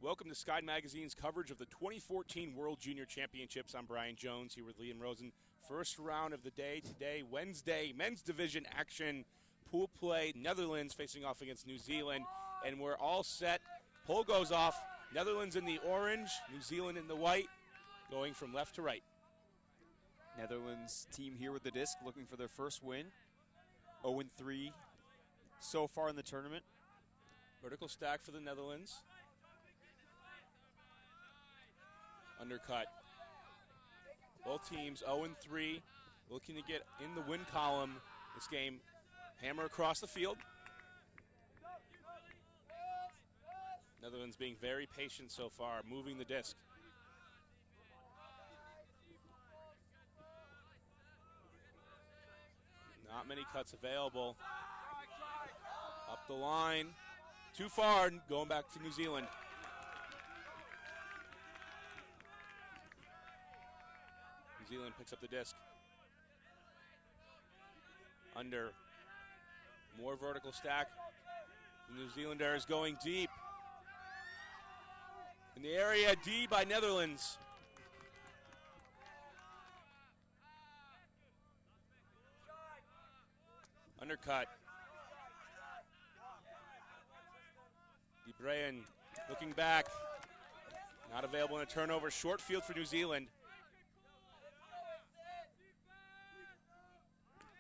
Welcome to Sky Magazine's coverage of the 2014 World Junior Championships. I'm Brian Jones here with Liam Rosen. First round of the day today, Wednesday, men's division action, pool play, Netherlands facing off against New Zealand, and we're all set. Poll goes off, Netherlands in the orange, New Zealand in the white, going from left to right. Netherlands team here with the disc looking for their first win. 0-3 so far in the tournament. Vertical stack for the Netherlands. Undercut. Both teams 0-3, looking to get in the win column this game. Hammer across the field. Netherlands being very patient so far, moving the disc. Not many cuts available. Up the line. Too far, going back to New Zealand. New Zealand picks up the disc. Under. More vertical stack. The New Zealanders going deep. In the area, D by Netherlands. Undercut. De Bruijn looking back. Not available in a turnover. Short field for New Zealand.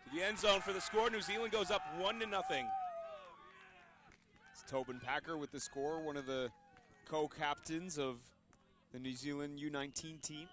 To the end zone for the score. New Zealand goes up 1-0. It's Tobin Packer with the score, one of the co-captains of the New Zealand U19 team.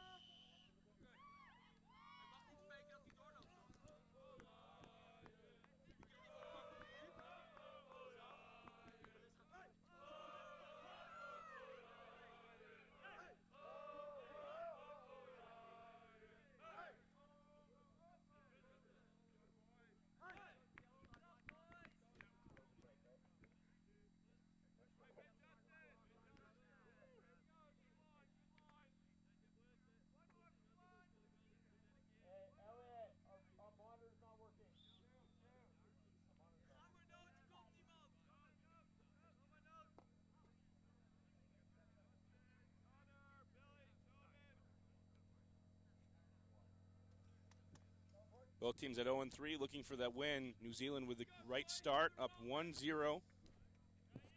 Both teams at 0-3 looking for that win. New Zealand with the right start, up 1-0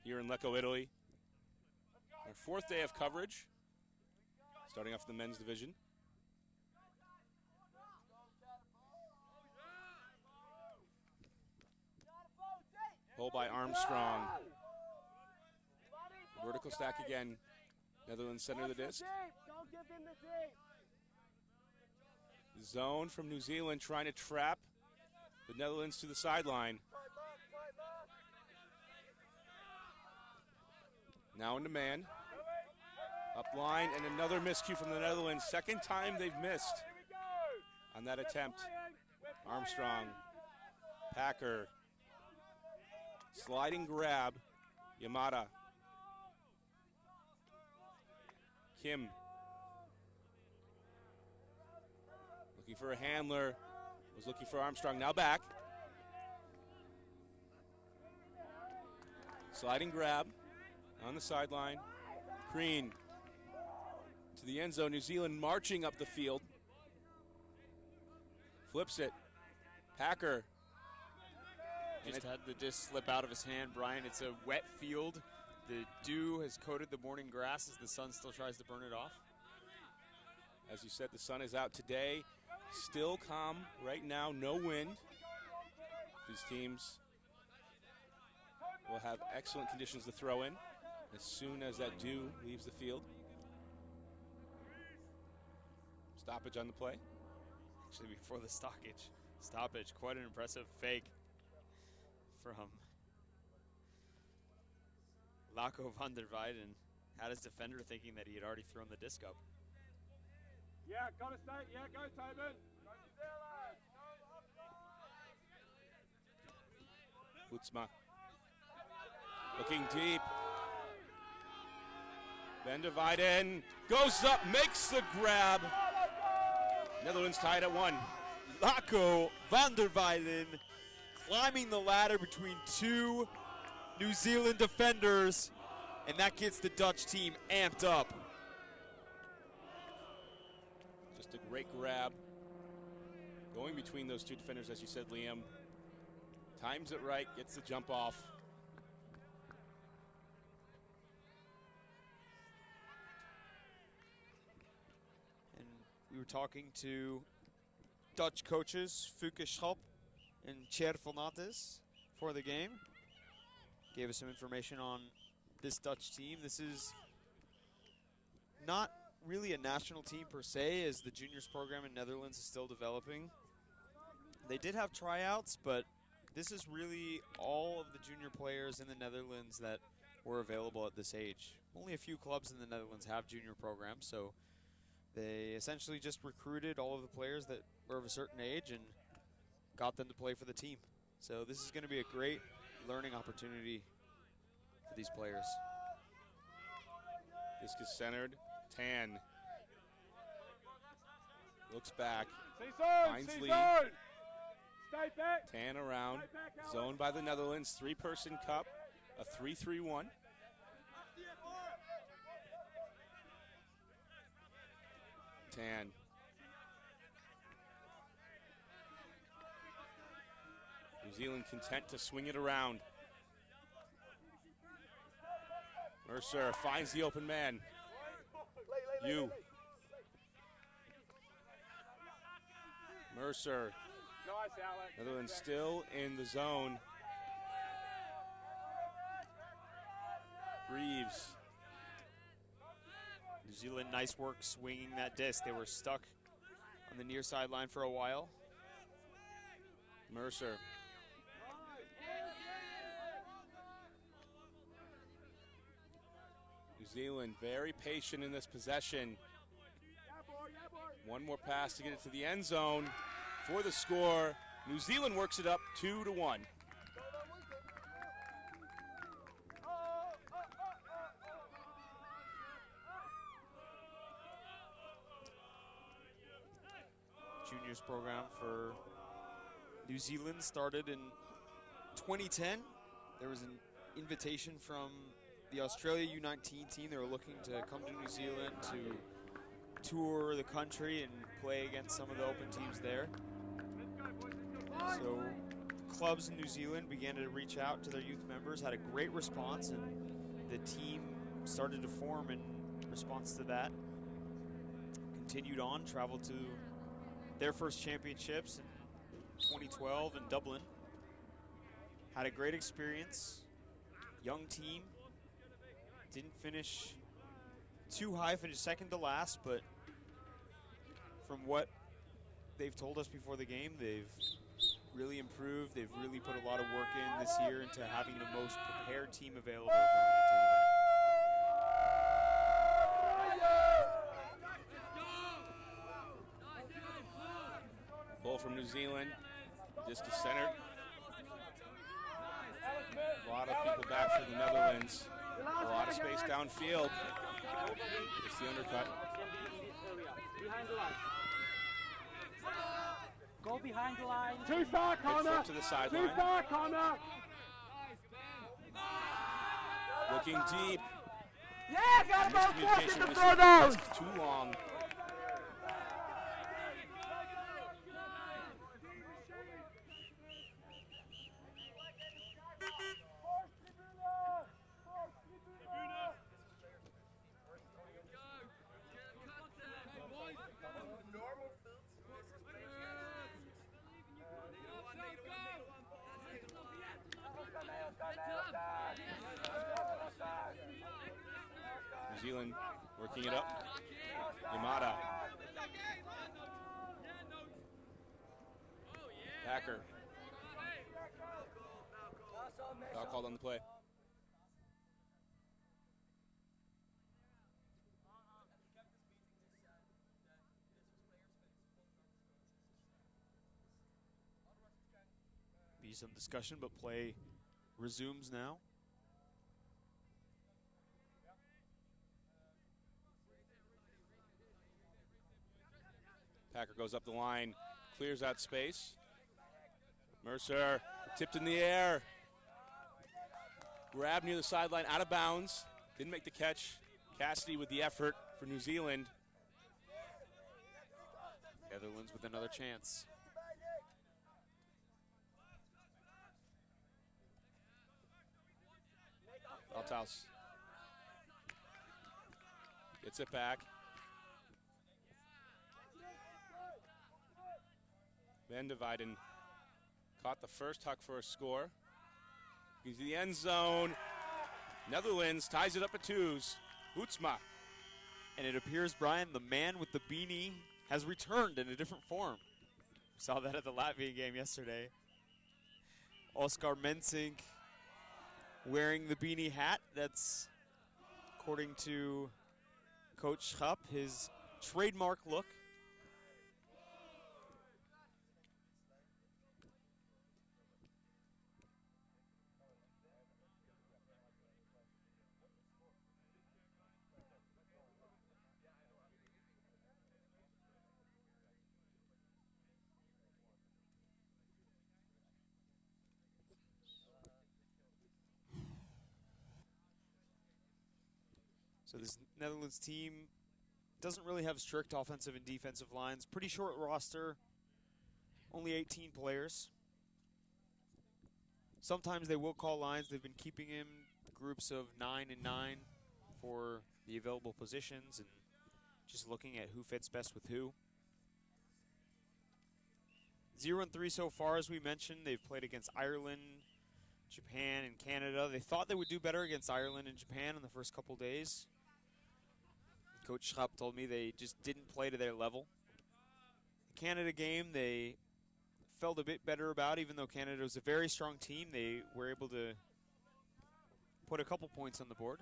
here in Lecco, Italy. Our fourth day of coverage, starting off the men's division. Pull by Armstrong. Vertical stack again. Netherlands center the disc. Zone from New Zealand trying to trap the Netherlands to the sideline. Now into man. Up line and another miscue from the Netherlands. Second time they've missed on that attempt. Armstrong, Packer, sliding grab, Yamada. Kim. Looking for a handler, was looking for Armstrong, now back. Sliding grab on the sideline. Green to the end zone. New Zealand marching up the field. Flips it. Packer. Just had the disc slip out of his hand, Brian. It's a wet field. The dew has coated the morning grass as the sun still tries to burn it off. As you said, the sun is out today. Still calm right now, no wind. These teams will have excellent conditions to throw in as soon as that dew leaves the field. Stoppage on the play. Actually, before the stoppage, quite an impressive fake from Lecco van der Weijden. Had his defender thinking that he had already thrown the disc up. Yeah, gotta stay. Yeah, go, Tobin. Boetsma looking deep. Van der Weijden goes up, makes the grab. Netherlands tied at 1. Lecco van der Weijden climbing the ladder between two New Zealand defenders and that gets the Dutch team amped up. Just a great grab. Going between those two defenders, as you said, Liam. Times it right, gets the jump off. And we were talking to Dutch coaches, Fuke Schop and Cher Fernandes, for the game. Gave us some information on this Dutch team. This is not really a national team per se, as the juniors program in Netherlands is still developing. They did have tryouts, but this is really all of the junior players in the Netherlands that were available at this age. Only a few clubs in the Netherlands have junior programs, so they essentially just recruited all of the players that were of a certain age and got them to play for the team. So this is going to be a great learning opportunity for these players. Discus centered. Tan looks back. Finds lead. Stay back. Tan around. Zoned by the Netherlands. Three-person cup. A 3-3-1. Tan. New Zealand content to swing it around. Mercer finds the open man. Mercer. Nice, Alex. Netherlands still in the zone. Reeves. New Zealand, nice work swinging that disc. They were stuck on the near sideline for a while. Mercer. New Zealand very patient in this possession. One more pass to get it to the end zone for the score. New Zealand works it up 2-1. Juniors program for New Zealand started in 2010. There was an invitation from the Australia U19 team. They were looking to come to New Zealand to tour the country and play against some of the open teams there. So clubs in New Zealand began to reach out to their youth members, had a great response, and the team started to form in response to that. Continued on, traveled to their first championships in 2012 in Dublin. Had a great experience. Young team. Didn't finish too high, finished second to last, but from what they've told us before the game, they've really improved. They've really put a lot of work in this year into having the most prepared team available going it. Ball from New Zealand. Discus centered. A lot of people back for the Netherlands. A lot of space downfield. It's the undercut. Behind the line. Go behind the line. Too far, Connor. To the sideline. Too far, Connor. Looking deep. Yeah, got about force Miscommunication to with throw the those. disc too long. New Zealand working it up. Yamada. Packer. Foul called on the play. Be some discussion, but play resumes now. Packer goes up the line, clears out space. Mercer tipped in the air. Grab near the sideline, out of bounds. Didn't make the catch. Cassidy with the effort for New Zealand. Netherlands with another chance. Althaus gets it back. Van de Weyden caught the first huck for a score. He's in the end zone. Netherlands ties it up at 2s. Hoetsma. And it appears, Brian, the man with the beanie has returned in a different form. We saw that at the Latvia game yesterday. Oskar Mensink wearing the beanie hat. That's, according to Coach Schaap, his trademark look. So this Netherlands team doesn't really have strict offensive and defensive lines. Pretty short roster, only 18 players. Sometimes they will call lines. They've been keeping in groups of 9 and 9 for the available positions and just looking at who fits best with who. 0-3 so far, as we mentioned. They've played against Ireland, Japan, and Canada. They thought they would do better against Ireland and Japan in the first couple days. Coach Schaap told me they just didn't play to their level. The Canada game, they felt a bit better about, even though Canada was a very strong team. They were able to put a couple points on the board.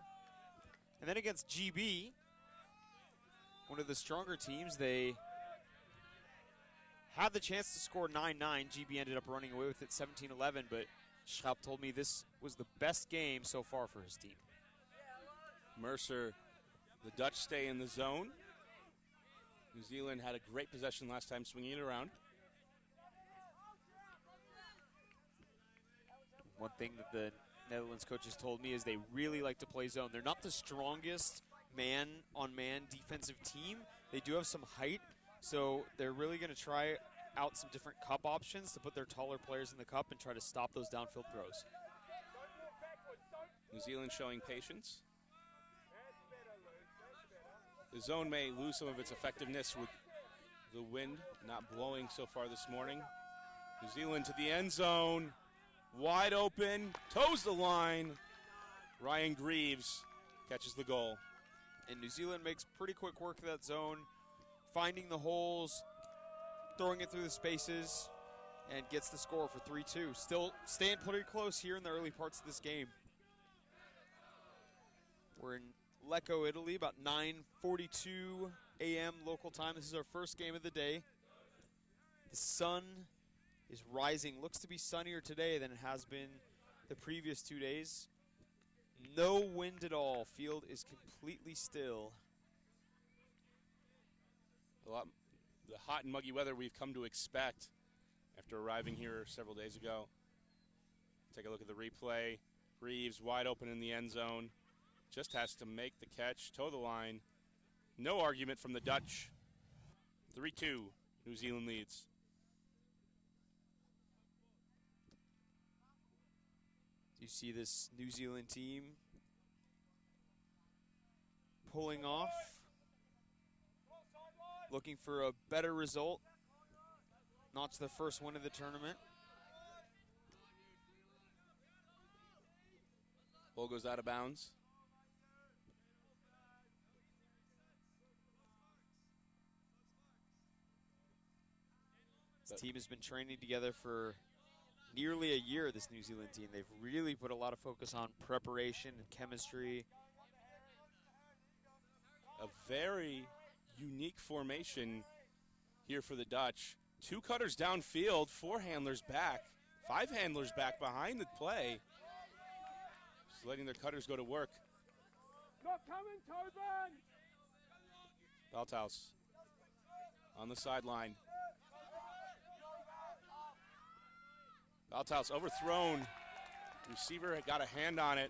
And then against GB, one of the stronger teams, they had the chance to score 9-9. GB ended up running away with it 17-11, but Schaap told me this was the best game so far for his team. Mercer, the Dutch stay in the zone. New Zealand had a great possession last time, swinging it around. One thing that the Netherlands coaches told me is they really like to play zone. They're not the strongest man-on-man defensive team. They do have some height, so they're really going to try out some different cup options to put their taller players in the cup and try to stop those downfield throws. New Zealand showing patience. The zone may lose some of its effectiveness with the wind not blowing so far this morning. New Zealand to the end zone. Wide open, toes the line. Ryan Greaves catches the goal. And New Zealand makes pretty quick work of that zone, finding the holes, throwing it through the spaces, and gets the score for 3-2. Still staying pretty close here in the early parts of this game. We're in Lecco, Italy, about 9:42 a.m. local time. This is our first game of the day. The sun is rising. Looks to be sunnier today than it has been the previous 2 days. No wind at all. Field is completely still. The hot and muggy weather we've come to expect after arriving here several days ago. Take a look at the replay. Reeves wide open in the end zone. Just has to make the catch, toe the line. No argument from the Dutch. 3-2, New Zealand leads. You see this New Zealand team pulling off, looking for a better result. Notch the first win of the tournament. Ball goes out of bounds. This team has been training together for nearly a year, this New Zealand team. They've really put a lot of focus on preparation and chemistry. A very unique formation here for the Dutch. 2 cutters downfield, 4 handlers back, 5 handlers back behind the play. Just letting their cutters go to work. Not coming, Tobin! Althaus on the sideline. Althaus overthrown. Receiver had got a hand on it.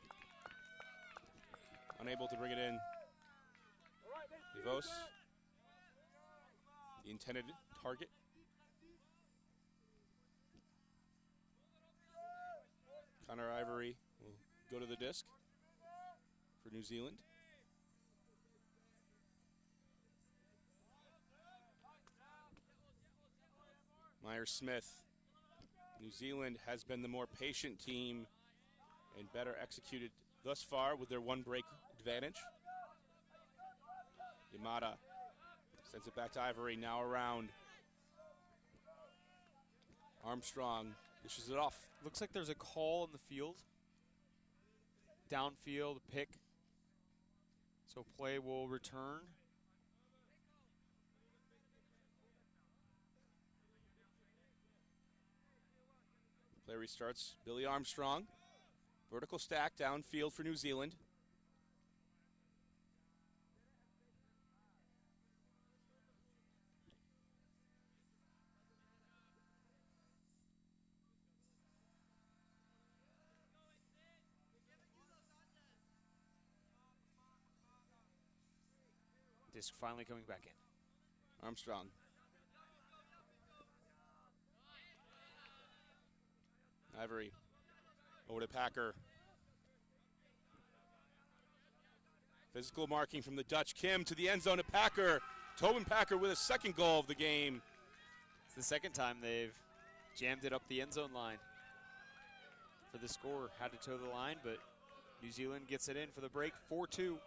unable to bring it in. DeVos, the intended target. Connor Ivory will go to the disc for New Zealand. Myers-Smith. New Zealand has been the more patient team and better executed thus far with their one break advantage. Yamada sends it back to Ivory, now around. Armstrong dishes it off. Looks like there's a call in the field. Downfield, pick. So play will return. Play restarts. Billy Armstrong. Vertical stack downfield for New Zealand. Disc finally coming back in. Armstrong. Ivory. Over to Packer. Physical marking from the Dutch. Kim to the end zone to Packer. Tobin Packer with a second goal of the game. It's the second time they've jammed it up the end zone line for the score. Had to toe the line, but New Zealand gets it in for the break, 4-2.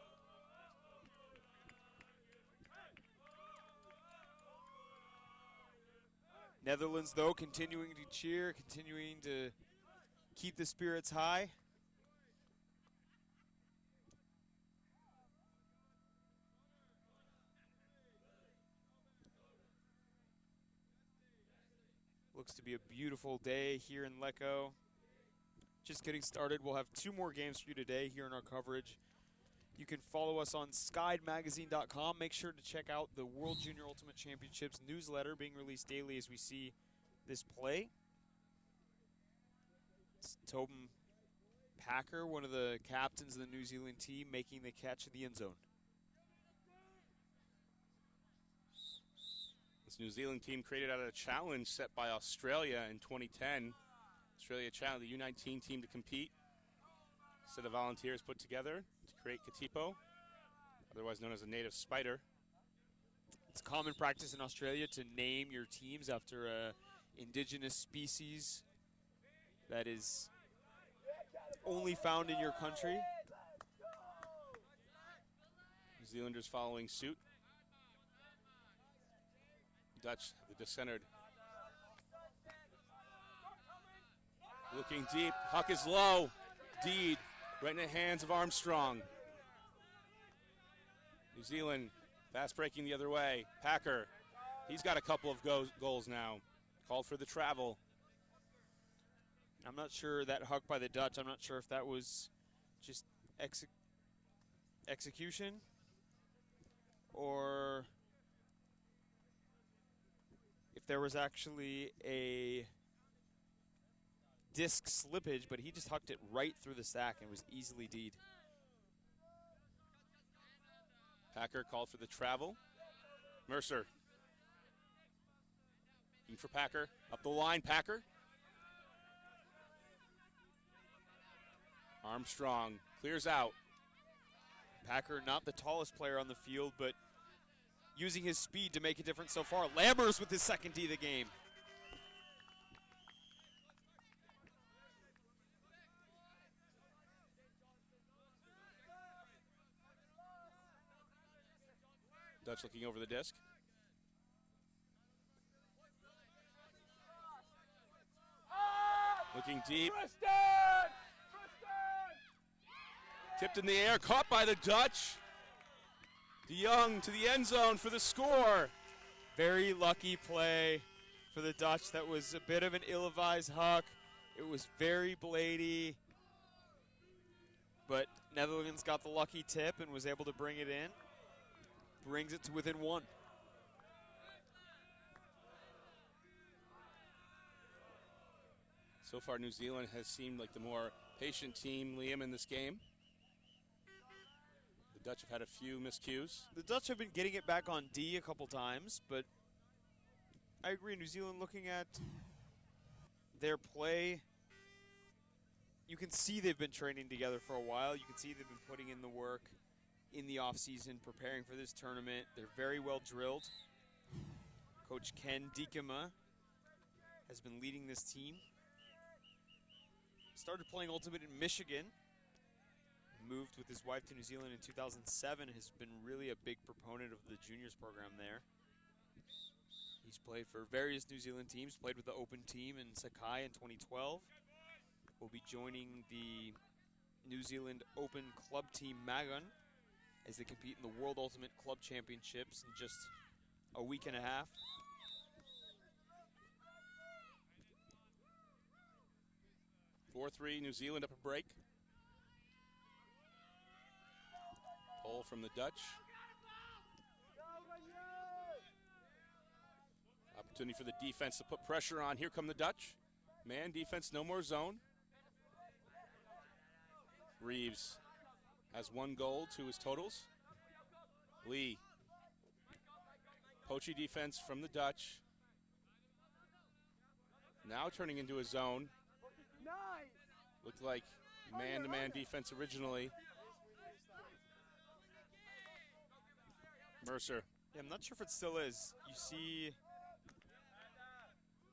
Netherlands, though, continuing to cheer, continuing to keep the spirits high. Looks to be a beautiful day here in Lecco. Just getting started. We'll have 2 more games for you today here in our coverage. You can follow us on skydmagazine.com. Make sure to check out the World Junior Ultimate Championships newsletter being released daily as we see this play. It's Tobin Packer, one of the captains of the New Zealand team, making the catch in the end zone. This New Zealand team created out of a challenge set by Australia in 2010. Australia challenged the U19 team to compete. A set of volunteers put together to create Katipo, otherwise known as a native spider. It's common practice in Australia to name your teams after a indigenous species that is only found in your country. New Zealanders following suit. Dutch, the discentered. Looking deep, Huck is low. Deed, right in the hands of Armstrong. New Zealand, fast breaking the other way. Packer, he's got a couple of goals now. Called for the travel. I'm not sure that Huck by the Dutch, I'm not sure if that was just execution or if there was actually a disc slippage, but he just hucked it right through the stack and was easily D'd. Packer called for the travel. Mercer. Looking for Packer. Up the line, Packer. Armstrong clears out. Packer, not the tallest player on the field, but using his speed to make a difference so far. Lammers with his second D of the game. Dutch looking over the disc. Looking deep. Tipped in the air, caught by the Dutch. DeYoung to the end zone for the score. Very lucky play for the Dutch. That was a bit of an ill-advised huck. It was very blady. But Netherlands got the lucky tip and was able to bring it in. Brings it to within 1. So far, New Zealand has seemed like the more patient team, Liam, in this game. Dutch have had a few miscues. The Dutch have been getting it back on D a couple times, but I agree, New Zealand, looking at their play, you can see they've been training together for a while. You can see they've been putting in the work in the offseason, preparing for this tournament. They're very well drilled. Coach Ken Diekema has been leading this team. Started playing Ultimate in Michigan. Moved with his wife to New Zealand in 2007. Has been really a big proponent of the juniors program there. He's played for various New Zealand teams, played with the Open team in Sakai in 2012. Will be joining the New Zealand Open club team Magan as they compete in the World Ultimate Club Championships in just a week and a half. Four-3, New Zealand up a break. Pull from the Dutch. Opportunity for the defense to put pressure on. Here come the Dutch. Man defense, no more zone. Reeves has 1 goal to his totals. Lee. Poachy defense from the Dutch. Now turning into a zone. Looked like man-to-man defense originally. Mercer. Yeah, I'm not sure if it still is. You see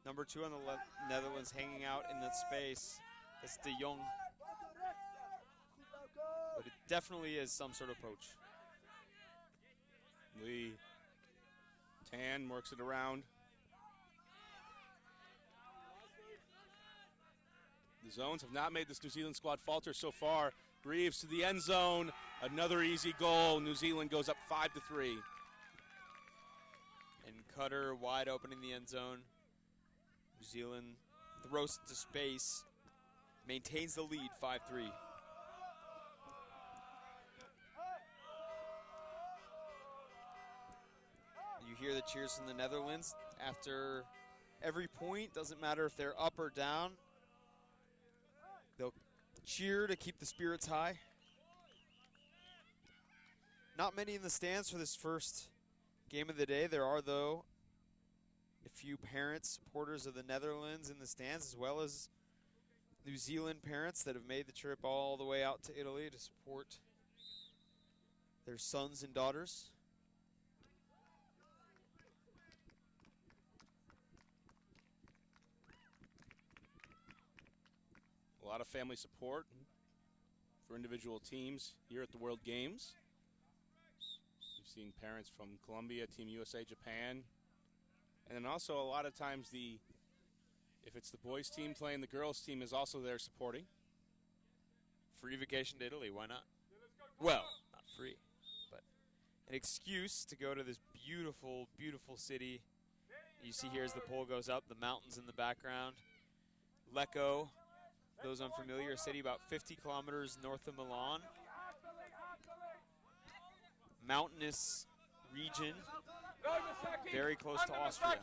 number 2 on the Netherlands hanging out in that space. That's De Jong. But it definitely is some sort of poach. Lee. Tan works it around. The zones have not made this New Zealand squad falter so far. Reeves to the end zone. Another easy goal. New Zealand goes up 5-3. And Cutter wide open in the end zone. New Zealand throws it to space. Maintains the lead, 5-3. You hear the cheers from the Netherlands after every point. Doesn't matter if they're up or down. They'll cheer to keep the spirits high. Not many in the stands for this first game of the day. There are, though, a few parents, supporters of the Netherlands in the stands, as well as New Zealand parents that have made the trip all the way out to Italy to support their sons and daughters. A lot of family support for individual teams here at the World Games. We've seen parents from Colombia, Team USA, Japan, and then also a lot of times if it's the boys team playing, the girls team is also there supporting. Free vacation to Italy, why not? Well, not free, but an excuse to go to this beautiful, beautiful city. You see here as the pole goes up, the mountains in the background. Lecco. Those unfamiliar, a city about 50 kilometers north of Milan. Mountainous region, very close to Austria.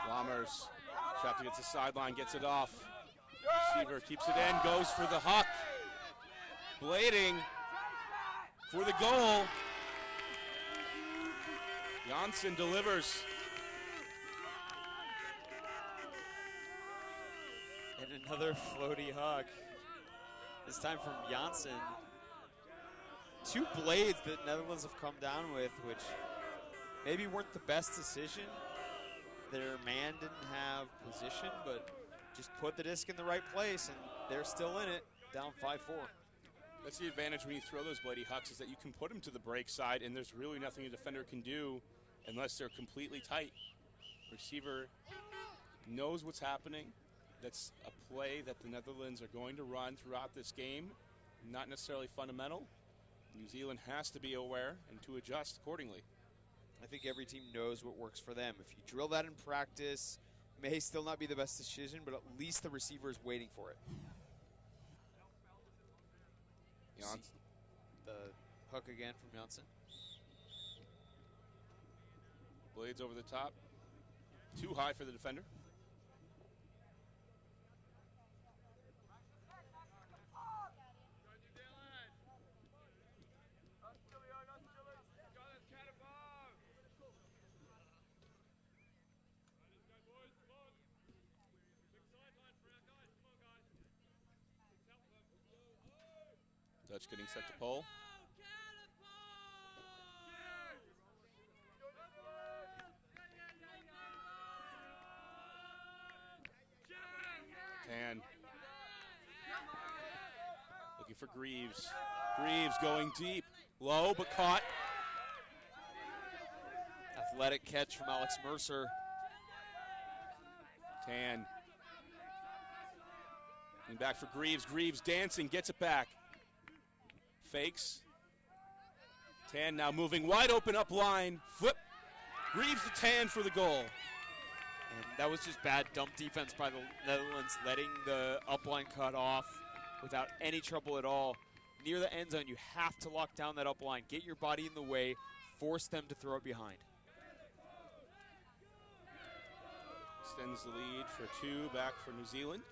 Lammers, trapped against the sideline, gets it off. Receiver keeps it in, goes for the huck. Blading for the goal. Janssen delivers. And another floaty huck. This time from Janssen. 2 blades that Netherlands have come down with, which maybe weren't the best decision. Their man didn't have position, but just put the disc in the right place, and they're still in it, down 5-4. That's the advantage when you throw those bladey hucks, is that you can put them to the break side, and there's really nothing a defender can do unless they're completely tight. Receiver knows what's happening. That's a play that the Netherlands are going to run throughout this game, not necessarily fundamental. New Zealand has to be aware and to adjust accordingly. I think every team knows what works for them. If you drill that in practice, may still not be the best decision, but at least the receiver is waiting for it. Janssen. The hook again from Janssen. Blades over the top. Too high for the defender. Dutch getting set to pull. Tan. Looking for Greaves. Greaves going deep. Low, but caught. Athletic catch from Alex Mercer. Tan. And back for Greaves. Greaves dancing, gets it back. Fakes. Tan now moving wide open up line. Flip. Greaves to Tan for the goal. And that was just bad dump defense by the Netherlands, letting the upline cut off without any trouble at all. Near the end zone, you have to lock down that upline. Get your body in the way. Force them to throw it behind. Extends the lead for 2 back for New Zealand.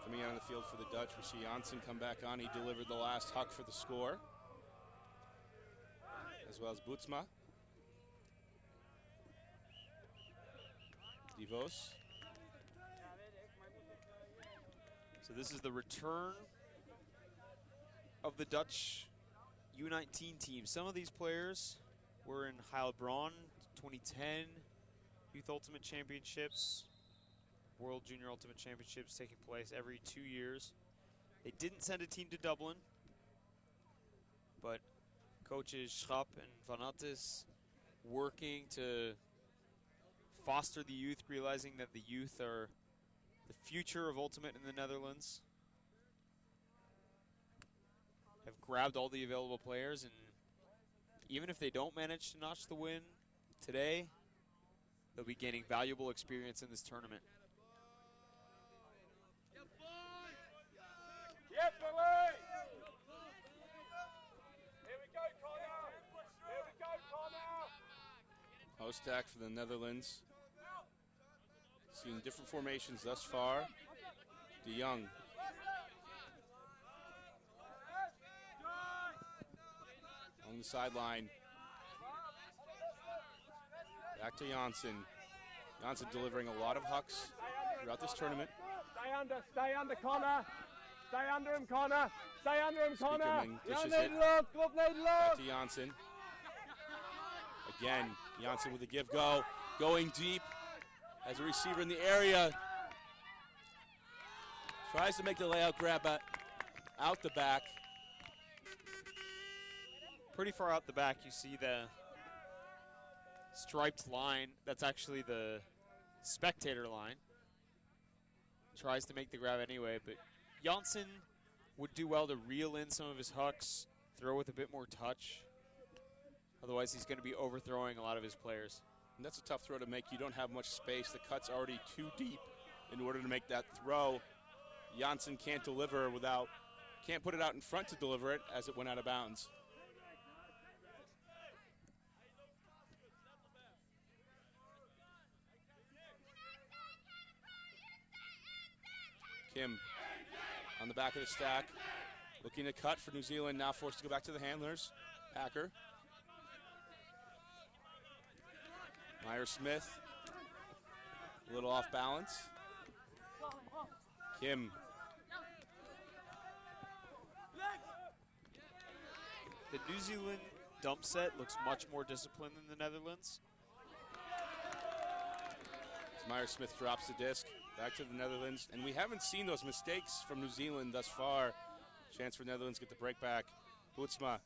Coming out on the field for the Dutch, we see Janssen come back on. He delivered the last huck for the score, as well as Boetsma. DeVos. So this is the return of the Dutch U19 team. Some of these players were in Heilbronn 2010 Youth Ultimate Championships, World Junior Ultimate Championships taking place every 2 years. They didn't send a team to Dublin, but coaches Schrapp and Van Attes working to foster the youth, realizing that the youth are the future of Ultimate in the Netherlands. Have grabbed all the available players, and even if they don't manage to notch the win today, they'll be gaining valuable experience in this tournament. Yep, Billy! Here we go, Connor! Here we go, Connor! Hostak for the Netherlands. Seen different formations thus far. De Jong. On the sideline. Back to Janssen. Janssen delivering a lot of hucks throughout this tournament. Stay under, Connor! Stay under him, Connor! Stay under him, Connor! Speakerman dishes it. Back to Janssen. Again, Janssen with a give-go. Going deep as a receiver in the area. Tries to make the layout grab out the back. Pretty far out the back, you see the striped line. That's actually the spectator line. Tries to make the grab anyway, but Janssen would do well to reel in some of his hucks, throw with a bit more touch. Otherwise, he's going to be overthrowing a lot of his players. And that's a tough throw to make. You don't have much space. The cut's already too deep in order to make that throw. Janssen can't deliver can't put it out in front to deliver it as it went out of bounds. Kim on the back of the stack, looking to cut for New Zealand, now forced to go back to the handlers. Hacker. Meyer-Smith, a little off balance. Kim. The New Zealand dump set looks much more disciplined than the Netherlands. As Meyer-Smith drops the disc, back to the Netherlands. And we haven't seen those mistakes from New Zealand thus far. Chance for Netherlands to get the break back. Boetsma.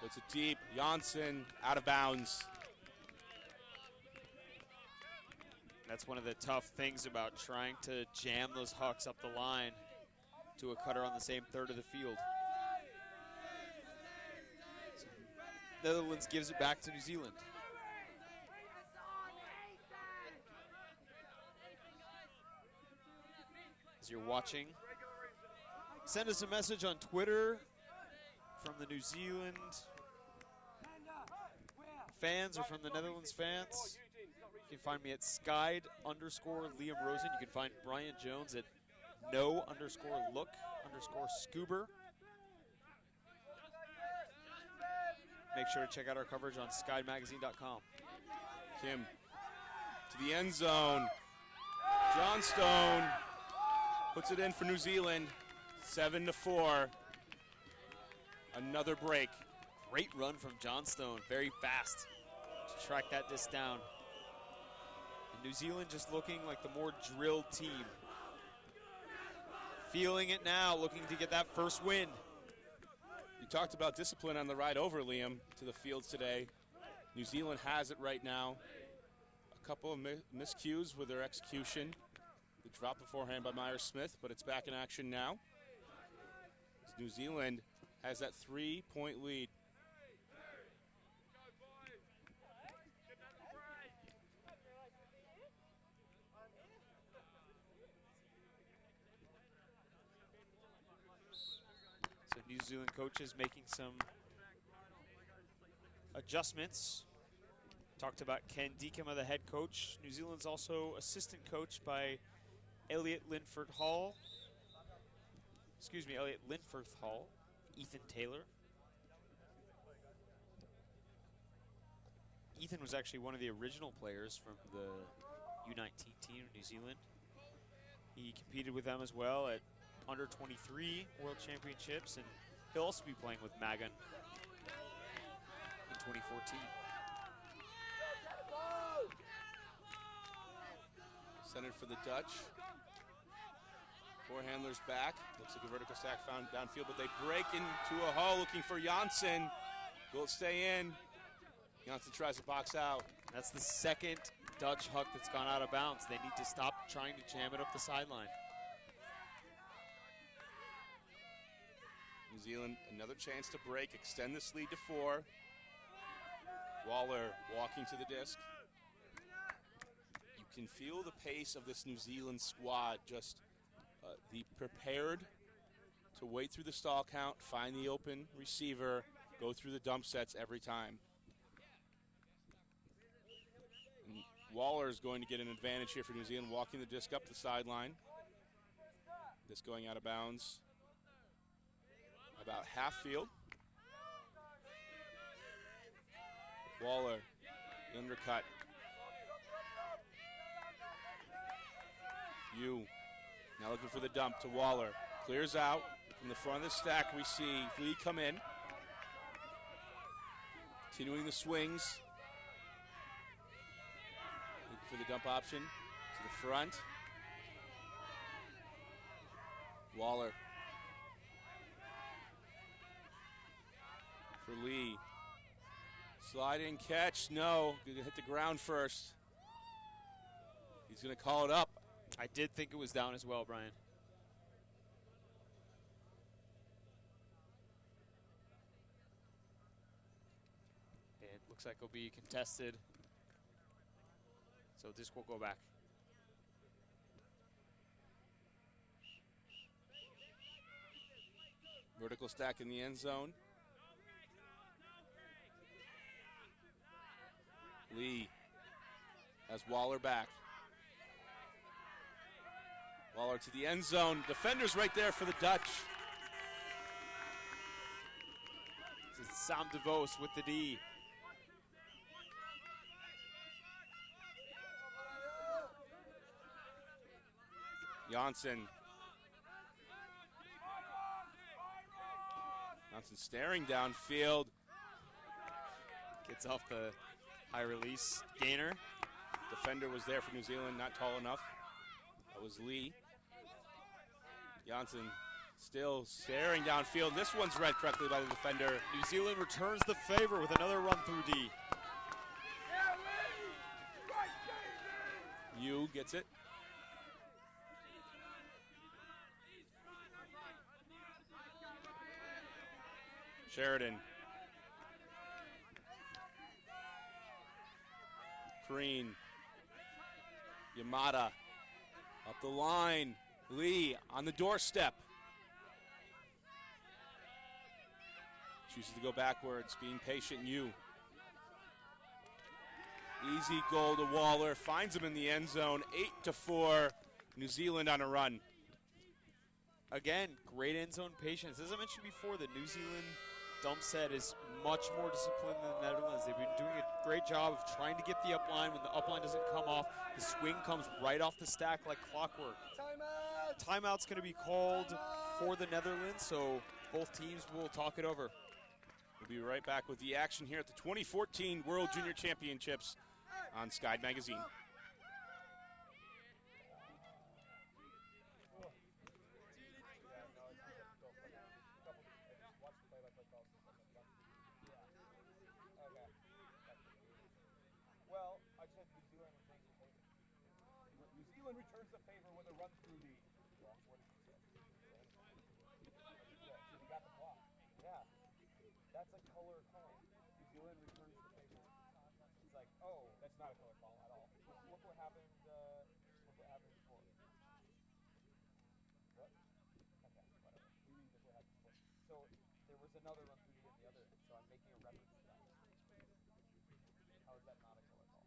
Puts it deep. Janssen out of bounds. That's one of the tough things about trying to jam those hucks up the line to a cutter on the same third of the field. So Netherlands gives it back to New Zealand. As you're watching, send us a message on Twitter from the New Zealand fans or from the Netherlands fans. You can find me at skied_Liam Rosen. You can find Brian Jones at no_look_Scuber. Make sure to check out our coverage on skydmagazine.com. Kim to the end zone. Johnstone puts it in for New Zealand, 7-4. Another break. Great run from Johnstone, very fast to track that disc down. And New Zealand just looking like the more drilled team. Feeling it now, looking to get that first win. You talked about discipline on the ride over, Liam, to the fields today. New Zealand has it right now. A couple of miscues with their execution. The drop beforehand by Myers-Smith, but it's back in action now. As New Zealand has that 3-point lead. So New Zealand coaches making some adjustments. Talked about Ken Deacoma, the head coach. New Zealand's also assistant coach by Elliot Linford Hall. Elliot Linforth Hall. Ethan Taylor. Ethan was actually one of the original players from the U19 team of New Zealand. He competed with them as well at under 23 World Championships, and he'll also be playing with Magan in 2014. Centered for the Dutch. Four handlers back. Looks like a vertical stack found downfield, but they break into a hole looking for Janssen. Will it stay in? Janssen tries to box out. That's the second Dutch huck that's gone out of bounds. They need to stop trying to jam it up the sideline. New Zealand, another chance to break, extend this lead to 4. Waller walking to the disc. You can feel the pace of this New Zealand squad, just the prepared to wait through the stall count, find the open receiver, go through the dump sets every time. And Waller is going to get an advantage here for New Zealand, walking the disc up the sideline. This going out of bounds about half field. Waller, the undercut. Now looking for the dump to Waller. Clears out. From the front of the stack, we see Lee come in. Continuing the swings. Looking for the dump option to the front. Waller. For Lee. Sliding catch, no. Gonna hit the ground first. He's gonna call it up. I did think it was down as well, Brian. It looks like it'll be contested. So this will go back. Vertical stack in the end zone. Lee has Waller back. Waller to the end zone. Defenders right there for the Dutch. This is Sam DeVos with the D. Janssen. Janssen staring downfield. Gets off the high release gainer. Defender was there for New Zealand, not tall enough. That was Lee. Janssen still staring downfield. This one's read correctly by the defender. New Zealand returns the favor with another run through D. Yu gets it. Sheridan. Green. Yamada. Up the line. Lee on the doorstep. Chooses to go backwards, being patient. Yu. Easy goal to Waller. Finds him in the end zone. 8-4. New Zealand on a run. Again, great end zone patience. As I mentioned before, the New Zealand dump set is much more disciplined than the Netherlands. They've been doing a great job of trying to get the upline. When the upline doesn't come off, the swing comes right off the stack like clockwork. Timeout's going to be called for the Netherlands, so both teams will talk it over. We'll be right back with the action here at the 2014 World Junior Championships on Sky Magazine. Well, I said New Zealand returns the favor with a run through D. Well, what did you say? Yeah, so you got the block. Yeah. That's a color call. New Zealand returns the favor. It's like, oh, that's not a color call at all. Look what happened. Look what happened before. What? Okay, whatever. We need to look what happened before. So there was another run through D in the other end. So I'm making a reference to that. How is that not a color call?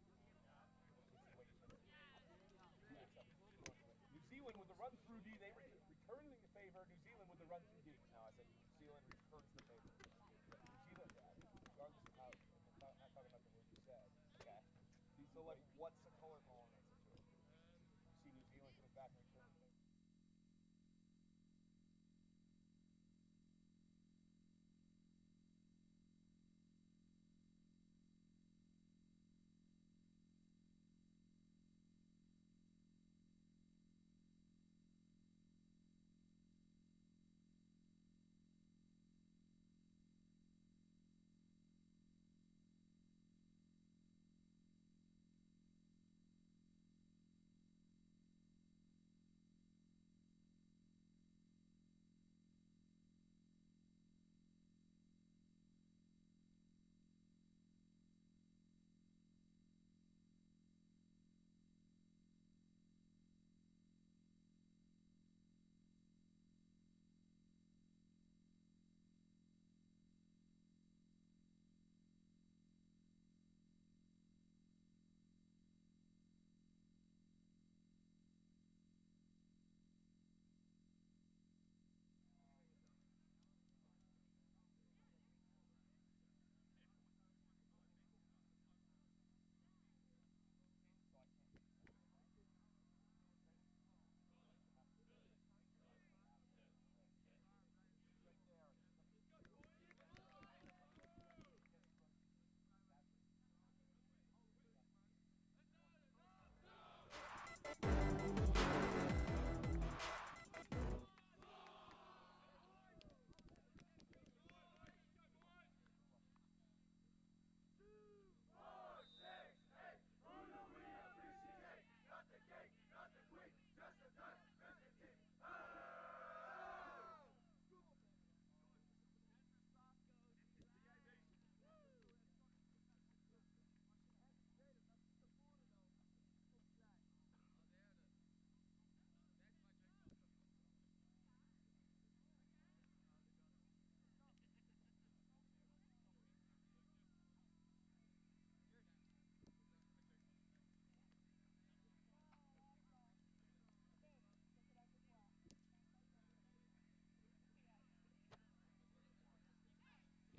New Zealand with the run through D, they returning the favor. New Zealand with the run through D. No, I said New Zealand returns the favor. New Zealand, regardless of how, I'm not talking about the word you said. Okay. So, like, what's the color call in that situation? You see New Zealand coming back and returning the favor.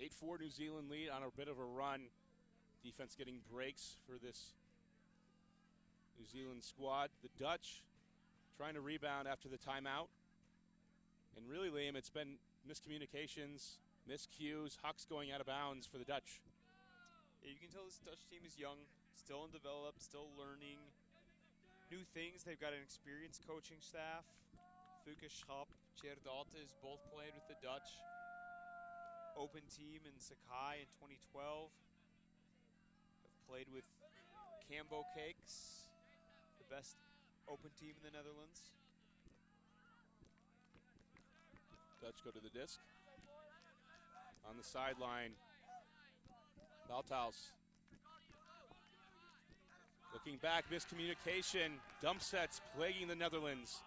Eight-4 New Zealand lead on a bit of a run. Defense getting breaks for this New Zealand squad. The Dutch trying to rebound after the timeout. And really, Liam, it's been miscommunications, miscues, Hucks going out of bounds for the Dutch. Yeah, you can tell this Dutch team is young, still undeveloped, still learning new things. They've got an experienced coaching staff. Fuke Schap, Tjerdates both played with the Dutch Open team in Sakai in 2012. Have played with Cambo Cakes, the best open team in the Netherlands. Dutch go to the disc. On the sideline, Balthaus. Looking back, miscommunication. Dump sets plaguing the Netherlands.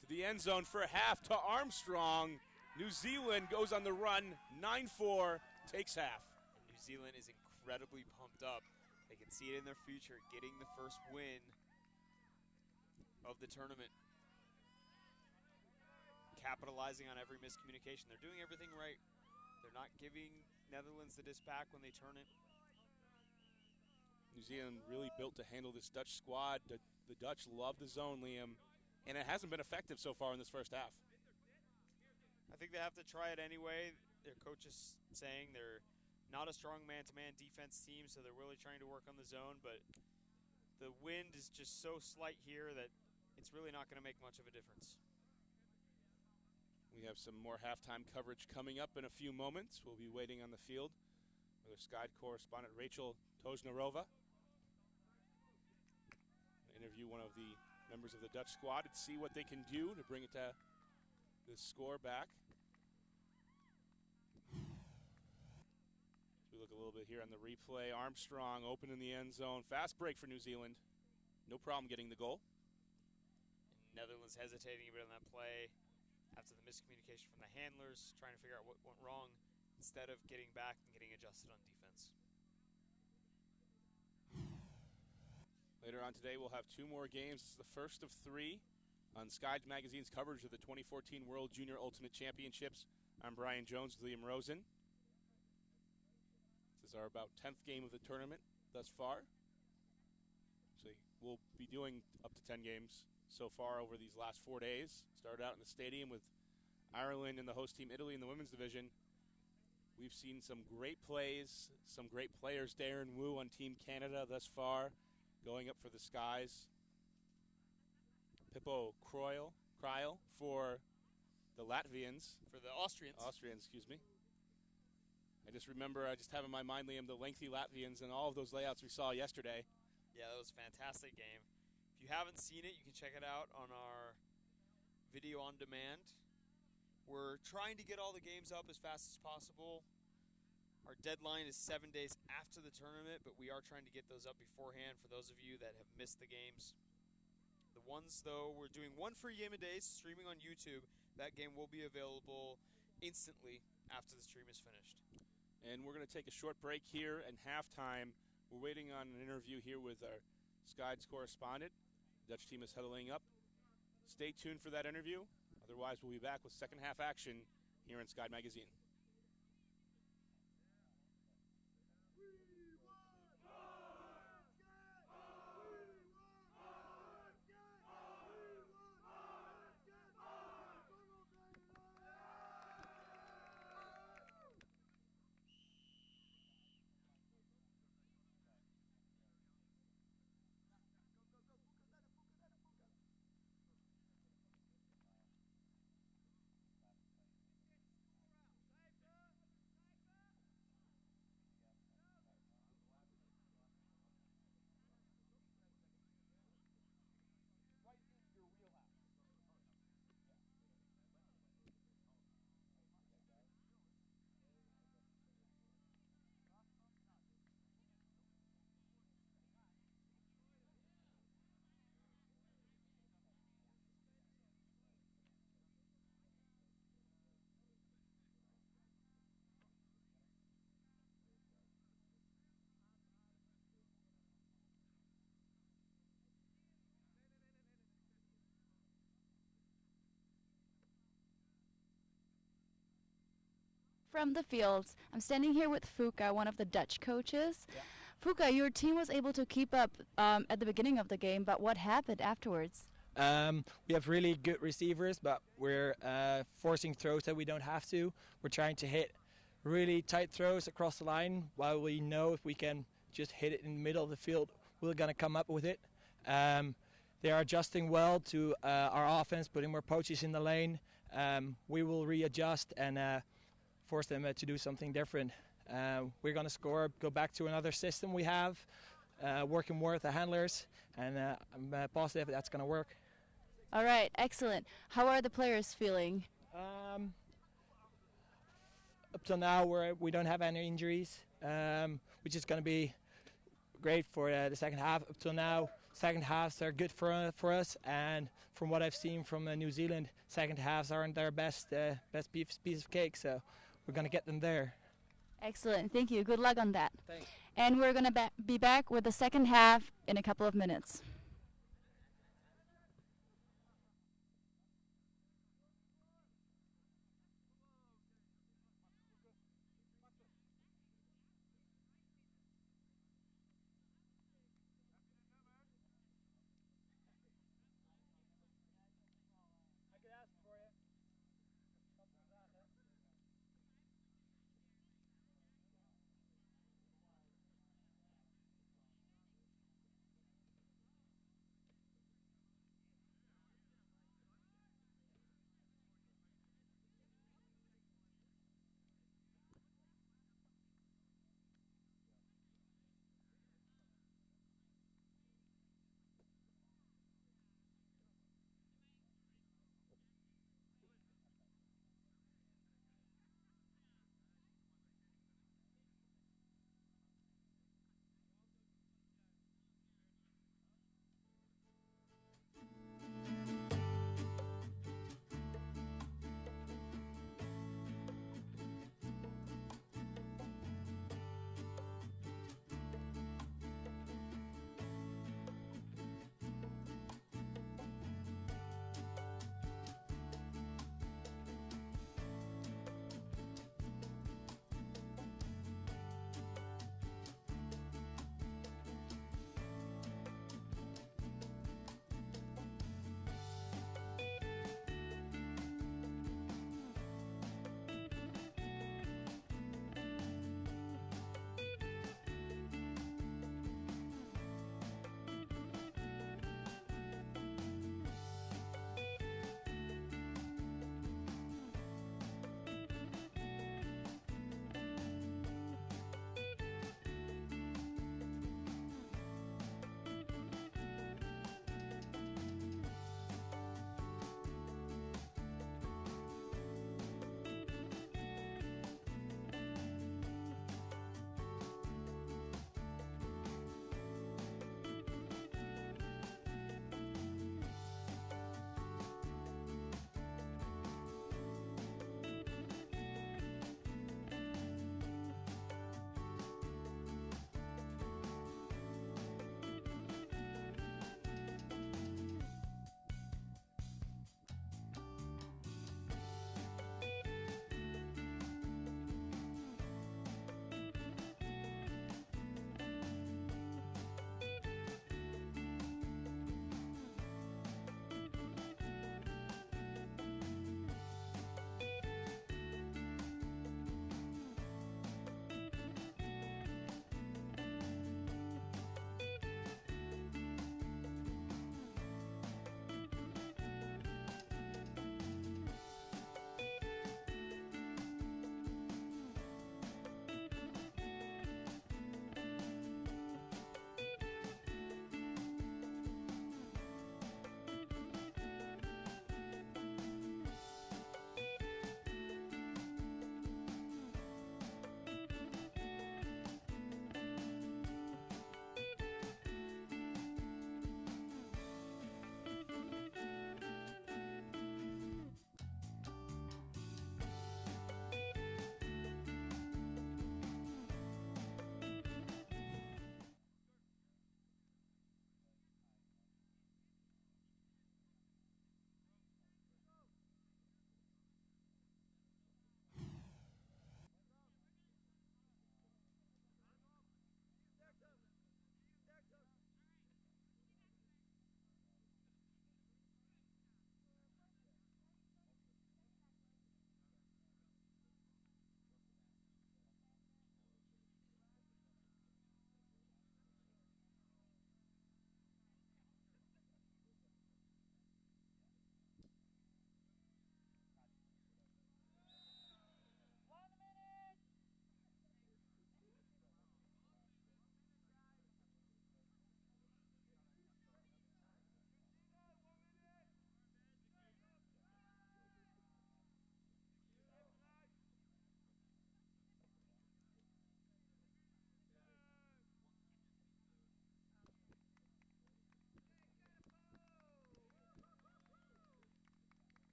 To the end zone for a half to Armstrong. New Zealand goes on the run, 9-4, takes half. New Zealand is incredibly pumped up. They can see it in their future, getting the first win of the tournament. Capitalizing on every miscommunication. They're doing everything right. They're not giving Netherlands that is back when they turn it. New Zealand really built to handle this Dutch squad. The Dutch love the zone, Liam, and it hasn't been effective so far in this first half. I think they have to try it anyway. Their coach is saying they're not a strong man-to-man defense team, so they're really trying to work on the zone, but the wind is just so slight here that it's really not going to make much of a difference. We have some more halftime coverage coming up in a few moments. We'll be waiting on the field with our Sky correspondent Rachel Tosnarova. Interview one of the members of the Dutch squad and see what they can do to bring it to the score back. As we look a little bit here on the replay, Armstrong open in the end zone. Fast break for New Zealand. No problem getting the goal. Netherlands hesitating a bit on that play after the miscommunication from the handlers, trying to figure out what went wrong instead of getting back and getting adjusted on defense. Later on today, we'll have two more games. This is the first of three on Sky Magazine's coverage of the 2014 World Junior Ultimate Championships. I'm Brian Jones with Liam Rosen. This is our about 10th game of the tournament thus far. So we'll be doing up to 10 games so far over these last 4 days. Started out in the stadium with Ireland and the host team Italy in the women's division. We've seen some great plays, some great players. Darren Wu on Team Canada thus far, going up for the Skies. Pippo Kroil for the Latvians. For the Austrians. Excuse me. I just have in my mind, Liam, the lengthy Latvians and all of those layouts we saw yesterday. Yeah, that was a fantastic game. If you haven't seen it, you can check it out on our video on demand. We're trying to get all the games up as fast as possible. Our deadline is 7 days after the tournament, but we are trying to get those up beforehand for those of you that have missed the games. The ones, though, we're doing one free game a day, streaming on YouTube. That game will be available instantly after the stream is finished. And we're going to take a short break here and halftime. We're waiting on an interview here with our Skies correspondent. The Dutch team is huddling up. Stay tuned for that interview. Otherwise, we'll be back with second half action here in Sky Magazine. From the fields, I'm standing here with Fuka, one of the Dutch coaches. Yeah. Fuka, your team was able to keep up at the beginning of the game, but what happened afterwards? We have really good receivers, but we're forcing throws that we don't have to. We're trying to hit really tight throws across the line, while we know if we can just hit it in the middle of the field, we're going to come up with it. They are adjusting well to our offense, putting more poaches in the lane. We will readjust and force them to do something different. We're going to score, go back to another system we have, working more with the handlers, and I'm positive that's going to work. All right, excellent. How are the players feeling? Up till now, we don't have any injuries, which is going to be great for the second half. Up till now, second halves are good for us, and from what I've seen from New Zealand, second halves aren't their best piece of cake, so we're going to get them there. Excellent. Thank you. Good luck on that. Thanks. And we're going to be back with the second half in a couple of minutes.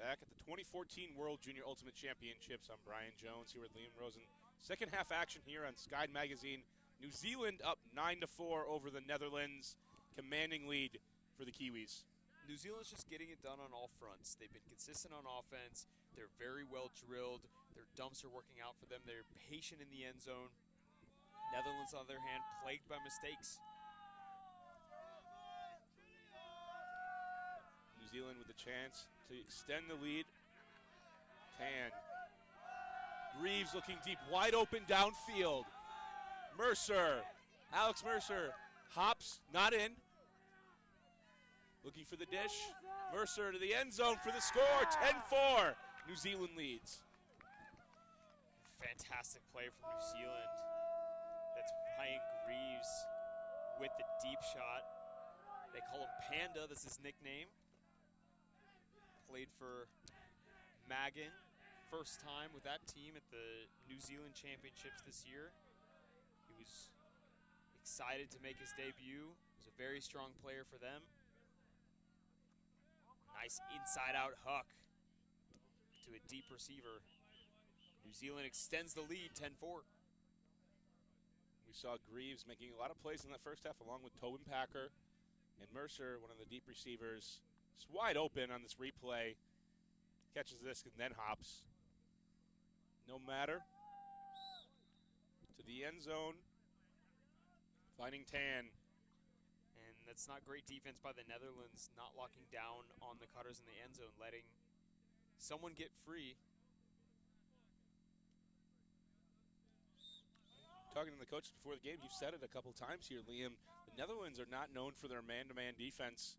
Back at the 2014 World Junior Ultimate Championships, I'm Brian Jones here with Liam Rosen. Second half action here on Sky Magazine. New Zealand up 9-4 over the Netherlands. Commanding lead for the Kiwis. New Zealand's just getting it done on all fronts. They've been consistent on offense. They're very well drilled. Their dumps are working out for them. They're patient in the end zone. Netherlands, on the other hand, plagued by mistakes. New Zealand with the chance to extend the lead. Tan. Greaves looking deep, wide open downfield. Mercer, Alex Mercer, hops, not in. Looking for the dish. Mercer to the end zone for the score, 10-4. New Zealand leads. Fantastic play from New Zealand. That's Ryan Greaves with the deep shot. They call him Panda, that's his nickname. Played for Magan, first time with that team at the New Zealand Championships this year. He was excited to make his debut. He was a very strong player for them. Nice inside-out huck to a deep receiver. New Zealand extends the lead, 10-4. We saw Greaves making a lot of plays in that first half along with Tobin Packer. And Mercer, one of the deep receivers, is wide open on this replay. Catches this and then hops. No matter. To the end zone. Finding Tan. And that's not great defense by the Netherlands, not locking down on the cutters in the end zone, letting someone get free. Talking to the coaches before the game, you've said it a couple times here, Liam. The Netherlands are not known for their man-to-man defense,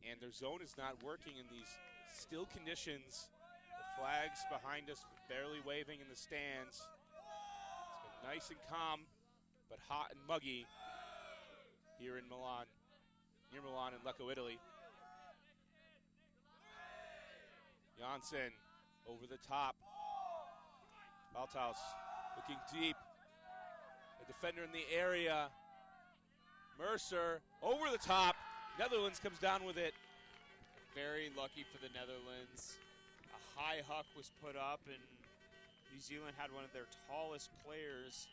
and their zone is not working in these still conditions. The flags behind us barely waving in the stands. It's been nice and calm, but hot and muggy here in Milan, near Milan in Lecco, Italy. Janssen over the top. Balthaus looking deep. A defender in the area. Mercer over the top. Netherlands comes down with it. Very lucky for the Netherlands. A high huck was put up, and New Zealand had one of their tallest players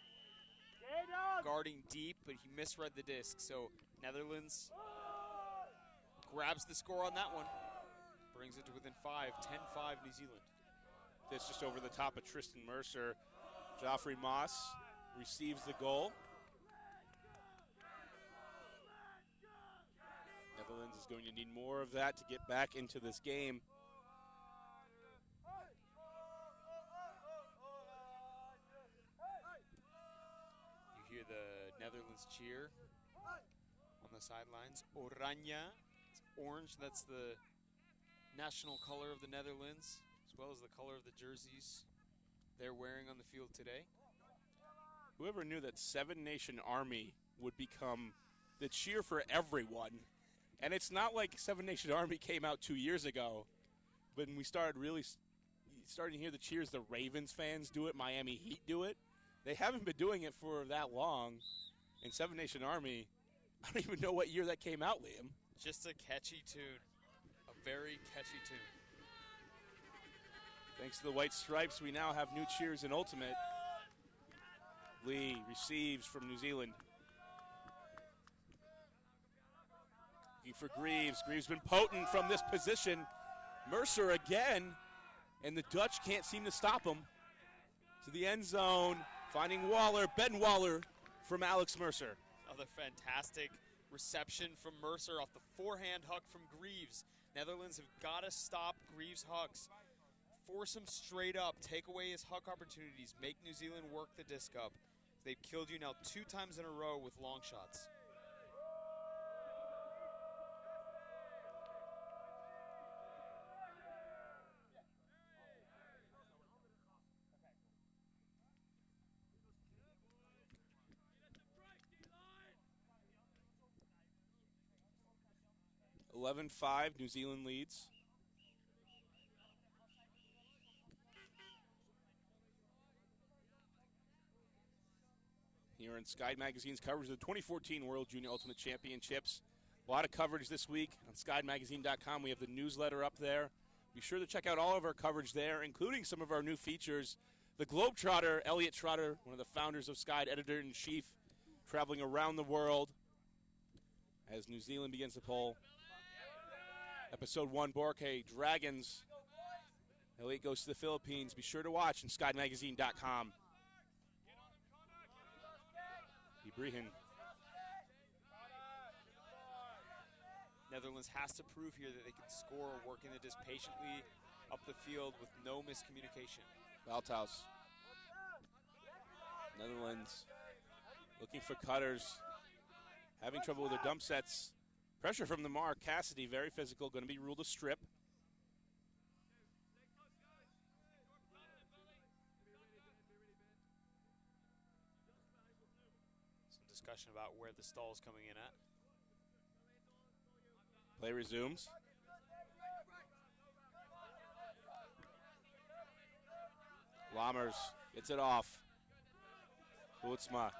guarding deep, but he misread the disc. So Netherlands grabs the score on that one. Brings it to within 5, 10-5 New Zealand. This just over the top of Tristan Mercer. Joffrey Moss receives the goal. Netherlands is going to need more of that to get back into this game. You hear the Netherlands cheer on the sidelines. Oranje. It's orange. That's the national color of the Netherlands, as well as the color of the jerseys they're wearing on the field today. Whoever knew that Seven Nation Army would become the cheer for everyone. And it's not like Seven Nation Army came out 2 years ago. When we started really starting to hear the cheers, the Ravens fans do it, Miami Heat do it. They haven't been doing it for that long. And Seven Nation Army, I don't even know what year that came out, Liam. Just a catchy tune. A very catchy tune. Thanks to the White Stripes, we now have new cheers in Ultimate. Lee receives from New Zealand. Looking for Greaves. Greaves been potent from this position. Mercer again, and the Dutch can't seem to stop him. To the end zone, finding Waller. Ben Waller from Alex Mercer. Another fantastic reception from Mercer off the forehand huck from Greaves. Netherlands have got to stop Greaves' hucks. Force him straight up, take away his huck opportunities, make New Zealand work the disc up. They've killed you now 2 times in a row with long shots. – 11-5, New Zealand leads. Here in Sky Magazine's coverage of the 2014 World Junior Ultimate Championships. A lot of coverage this week on SkyMagazine.com. We have the newsletter up there. Be sure to check out all of our coverage there, including some of our new features. The Globetrotter, Elliot Trotter, one of the founders of Sky, editor-in-chief, traveling around the world as New Zealand begins to pull. Episode 1, Boracay Dragons. Elliot goes to the Philippines. Be sure to watch on skymagazine.com. Ibrahim. Netherlands has to prove here that they can score, working the disc patiently up the field with no miscommunication. Balthaus. Netherlands looking for cutters. Having trouble with their dump sets. Pressure from the mark. Cassidy, very physical, going to be ruled a strip. Some discussion about where the stall is coming in at. Play resumes. Lammers gets it off. Bootsma.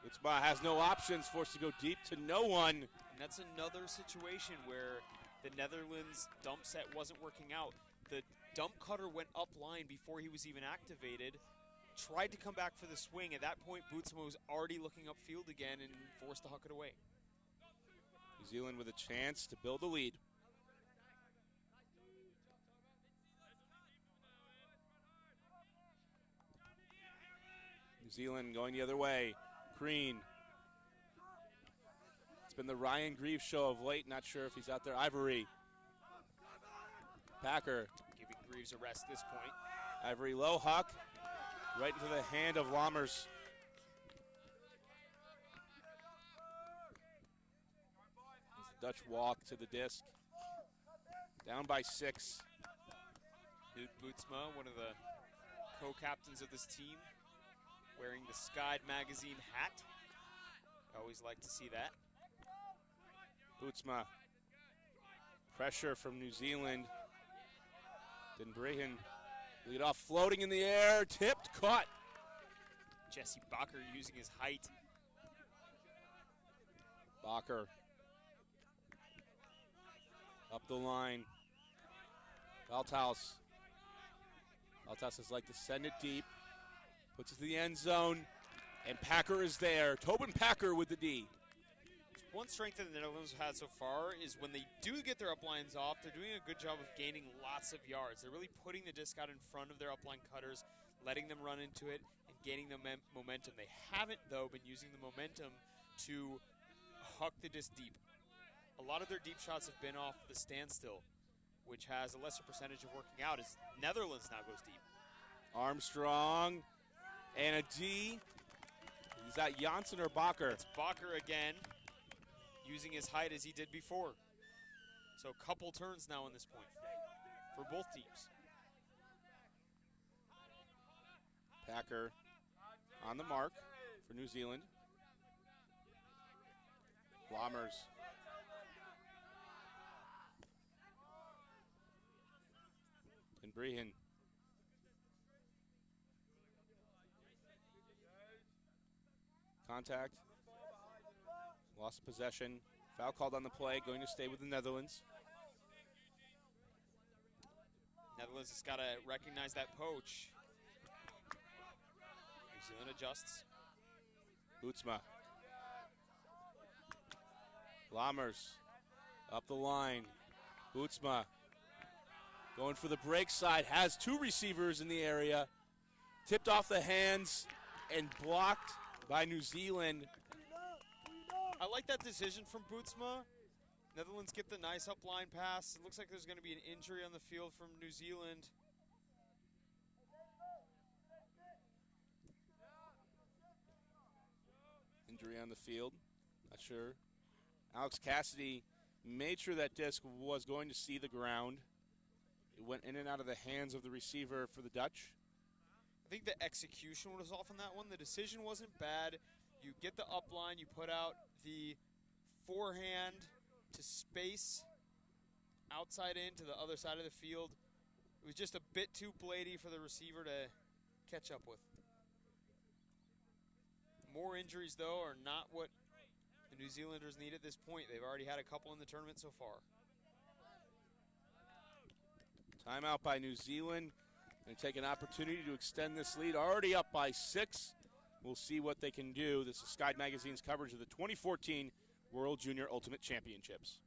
Bootsma has no options, forced to go deep to no one. And that's another situation where the Netherlands dump set wasn't working out. The dump cutter went up line before he was even activated, tried to come back for the swing. At that point, Bootsma was already looking upfield again and forced to huck it away. New Zealand with a chance to build a lead. New Zealand going the other way. Green. It's been the Ryan Greaves show of late. Not sure if he's out there. Ivory. Packer. Giving Greaves a rest at this point. Ivory low huck. Right into the hand of Lammers. Dutch walk to the disc. Down by 6. Bootsma, one of the co-captains of this team, wearing the Sky magazine hat. I always like to see that. Bootsma. Pressure from New Zealand. Then Brehan lead off floating in the air. Tipped, caught. Jesse Bakker using his height. Bakker. Up the line. Balthaus. Balthaus has like to send it deep. Puts it to the end zone. And Packer is there. Tobin Packer with the D. One strength that the Netherlands have had so far is when they do get their uplines off, they're doing a good job of gaining lots of yards. They're really putting the disc out in front of their upline cutters, letting them run into it, and gaining the momentum. They haven't, though, been using the momentum to huck the disc deep. A lot of their deep shots have been off the standstill, which has a lesser percentage of working out as Netherlands now goes deep. Armstrong and a D. Is that Janssen or Bakker? It's Bakker again, using his height as he did before. So a couple turns now on this point for both teams. Packer on the mark for New Zealand. Lammers. And Brehan. Contact. Lost possession. Foul called on the play. Going to stay with the Netherlands. Netherlands has got to recognize that poach. New Zealand adjusts. Bootsma. Lammers up the line. Bootsma going for the break side. Has two receivers in the area. Tipped off the hands and blocked by New Zealand. I like that decision from Bootsma. Netherlands get the nice up line pass. It looks like there's going to be an injury on the field from New Zealand. Injury on the field. Not sure. Alex Cassidy made sure that disc was going to see the ground. It went in and out of the hands of the receiver for the Dutch. I think the execution was off on that one. The decision wasn't bad. You get the up line, you put out the forehand to space outside in to the other side of the field. It was just a bit too bladey for the receiver to catch up with. More injuries, though, are not what the New Zealanders need at this point. They've already had a couple in the tournament so far. Timeout by New Zealand. Going to take an opportunity to extend this lead. Already up by 6. We'll see what they can do. This is Sky Magazine's coverage of the 2014 World Junior Ultimate Championships.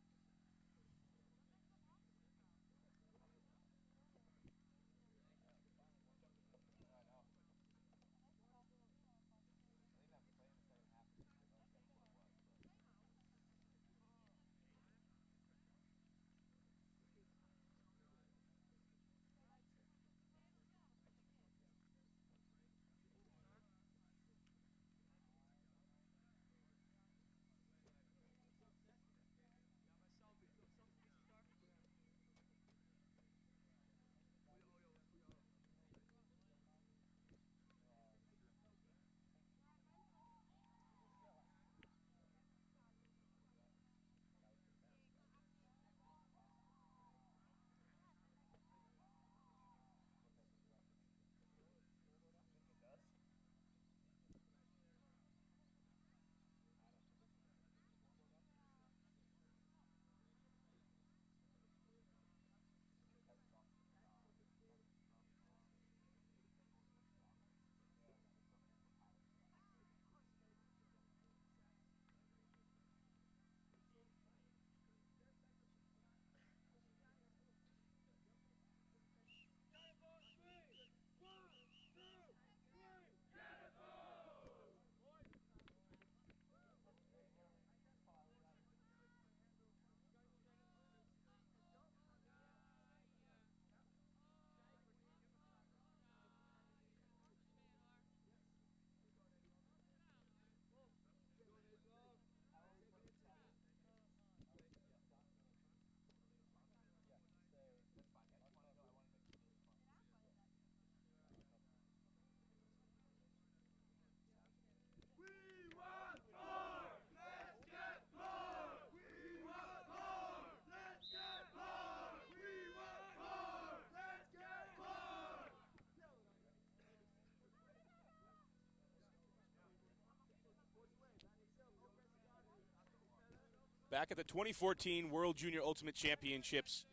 Back at the 2014 World Junior Ultimate Championships,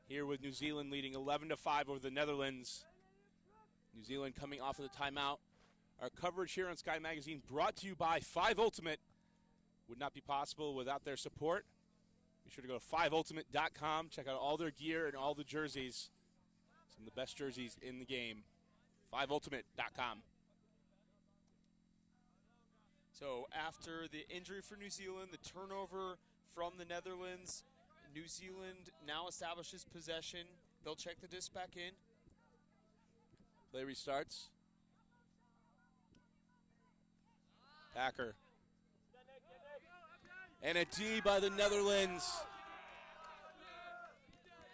here with New Zealand leading 11-5 over the Netherlands. New Zealand coming off of the timeout. Our coverage here on Sky Magazine brought to you by 5 Ultimate. Would not be possible without their support. Be sure to go to 5ultimate.com. Check out all their gear and all the jerseys. Some of the best jerseys in the game. 5ultimate.com. So after the injury for New Zealand, the turnover from the Netherlands, New Zealand now establishes possession. They'll check the disc back in. Play restarts. Packer. And a D by the Netherlands.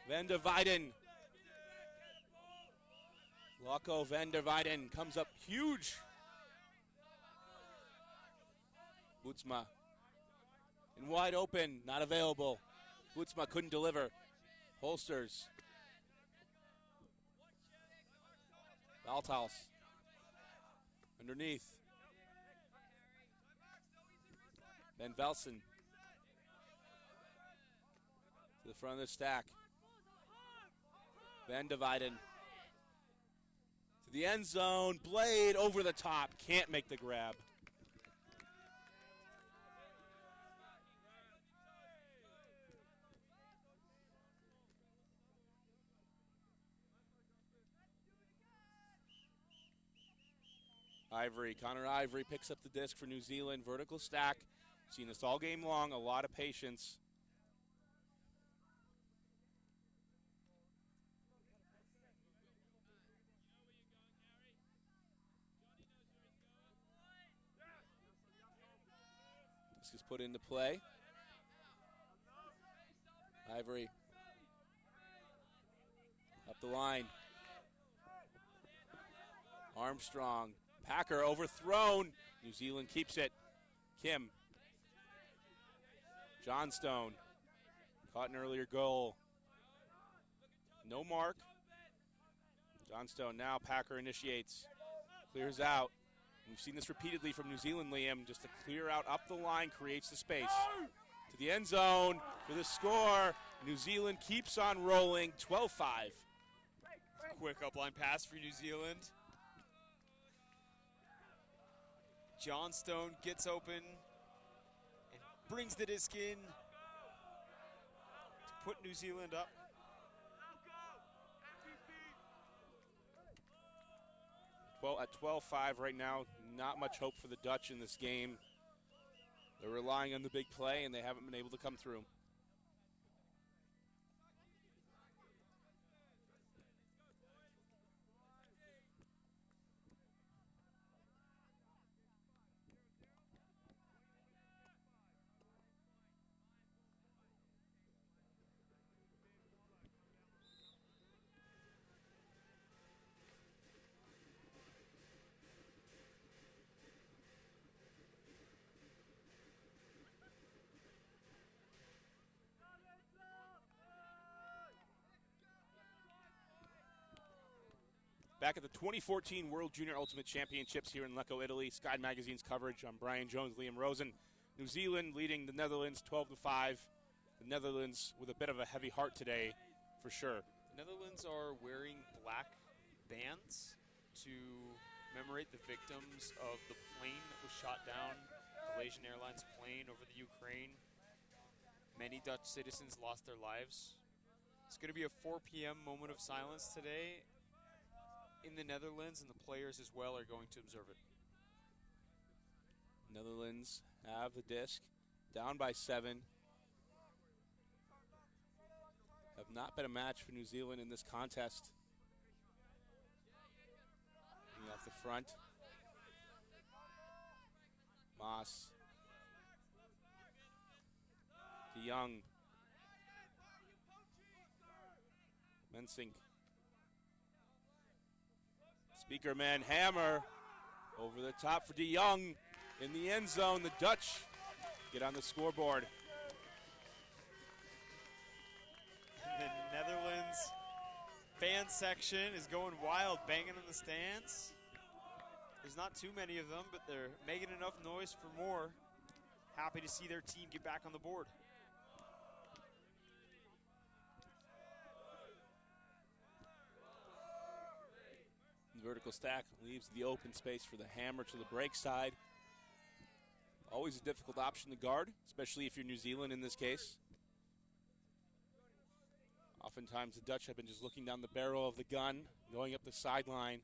Van der Weyden. Lecco Van der Weyden comes up huge. Boetsma. And wide open, not available. Boetsma couldn't deliver. Holsters. Balthaus. Underneath. Van Velsen. To the front of the stack. Van der Weyden. To the end zone. Blade over the top. Can't make the grab. Ivory, Connor Ivory picks up the disc for New Zealand. Vertical stack. Seen this all game long. A lot of patience. This is put into play. Ivory. Up the line. Armstrong. Packer overthrown. New Zealand keeps it. Kim. Johnstone. Caught an earlier goal. No mark. Johnstone now. Packer initiates. Clears out. We've seen this repeatedly from New Zealand, Liam. Just to clear out up the line, creates the space. To the end zone for the score. New Zealand keeps on rolling. 12-5. quick up-line pass for New Zealand. Johnstone gets open and brings the disc in to put New Zealand up. Well, at 12-5 right now, not much hope for the Dutch in this game. They're relying on the big play, and they haven't been able to come through. Back at the 2014 World Junior Ultimate Championships here in Lecco, Italy. Sky Magazine's coverage. I'm Brian Jones, Liam Rosen. New Zealand leading the Netherlands 12-5. The Netherlands with a bit of a heavy heart today, for sure. The Netherlands are wearing black bands to commemorate the victims of the plane that was shot down, Malaysian Airlines plane over the Ukraine. Many Dutch citizens lost their lives. It's going to be a 4 p.m. moment of silence today in the Netherlands, and the players as well are going to observe it. Netherlands have the disc, down by 7. Have not been a match for New Zealand in this contest. Looking off the front. Moss. DeYoung. Mensink. Speakerman hammer over the top for DeYoung in the end zone. The Dutch get on the scoreboard. The Netherlands fan section is going wild, banging in the stands. There's not too many of them, but they're making enough noise for more. Happy to see their team get back on the board. Vertical stack leaves the open space for the hammer to the break side. Always a difficult option to guard, especially if you're New Zealand in this case. Oftentimes the Dutch have been just looking down the barrel of the gun, going up the sideline.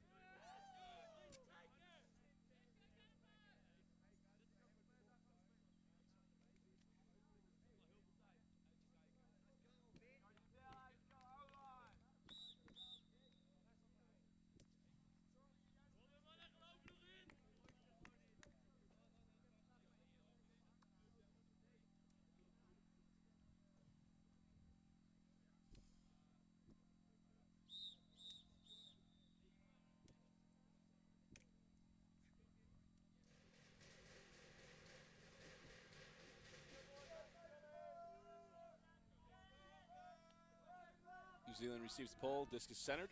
New Zealand receives the pull. Disc is centered.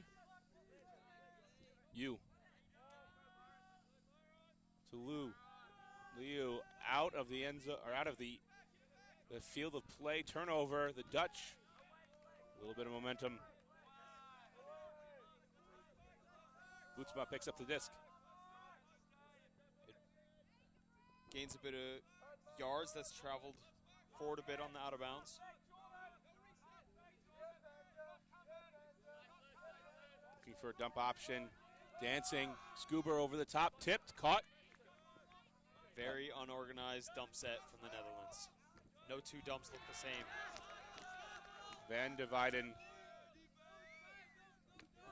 Yu. To Liu. Liu out of the end zone, or out of the field of play. Turnover. The Dutch. A little bit of momentum. Bootsma picks up the disc. It gains a bit of yards. That's traveled forward a bit on the out of bounds. Looking for a dump option. Dancing. Scuba over the top. Tipped. Caught. Very unorganized dump set from the Netherlands. No two dumps look the same. Van Dividen.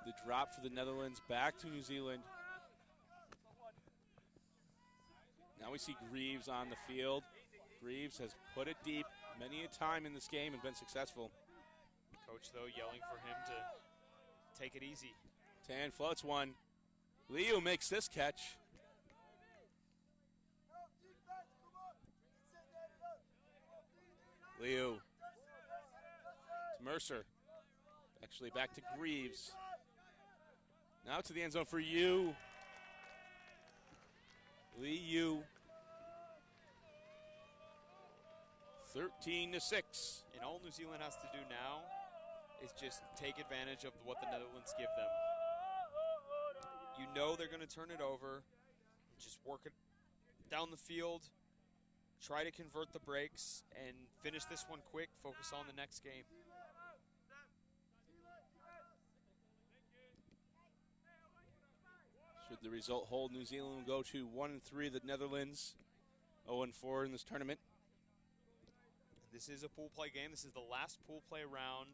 The drop for the Netherlands back to New Zealand. Now we see Greaves on the field. Greaves has put it deep many a time in this game and been successful. Coach, though, yelling for him to take it easy. Tan floats one. Liu makes this catch. Liu. To Mercer. Actually back to Greaves. Now to the end zone for Yu. Lee Yu. 13-6. And all New Zealand has to do now is just take advantage of what the Netherlands give them. You know they're going to turn it over. Just work it down the field, try to convert the breaks, and finish this one quick, focus on the next game. Should the result hold, New Zealand will go to 1-3, the Netherlands 0-4 in this tournament. This is a pool play game. This is the last pool play round.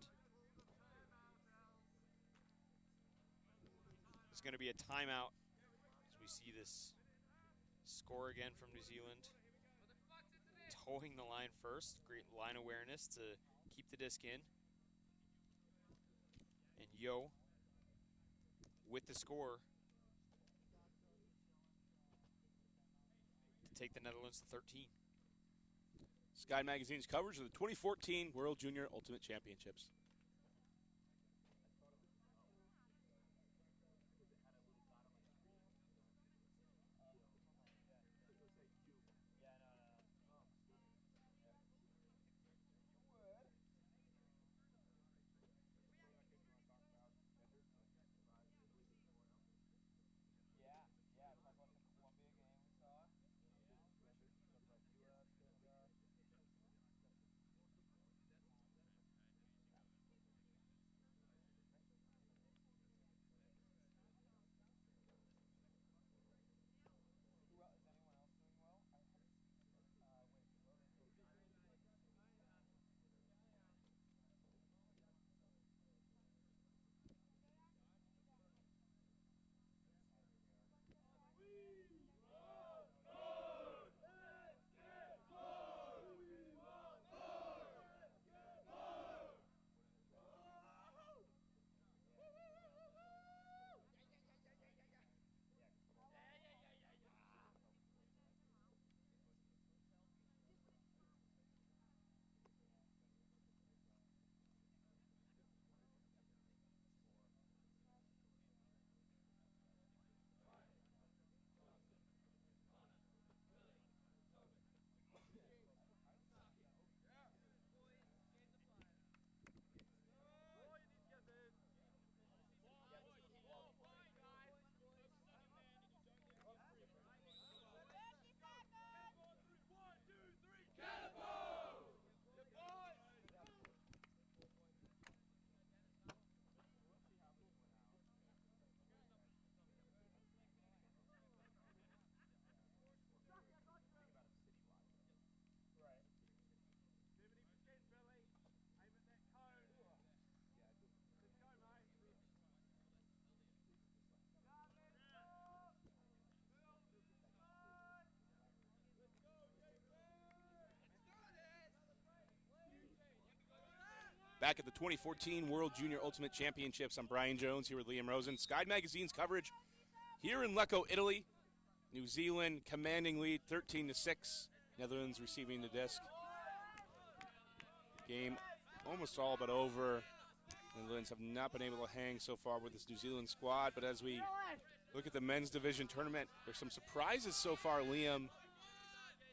There's going to be a timeout as we see this score again from New Zealand. Towing the line first. Great line awareness to keep the disc in. And Yo with the score to take the Netherlands to 13. Sky Magazine's coverage of the 2014 World Junior Ultimate Championships. Back at the 2014 World Junior Ultimate Championships, I'm Brian Jones here with Liam Rosen. Sky Magazine's coverage here in Lecco, Italy. New Zealand commanding lead 13-6. Netherlands receiving the disc. Game almost all but over. Netherlands have not been able to hang so far with this New Zealand squad, but as we look at the men's division tournament, there's some surprises so far, Liam.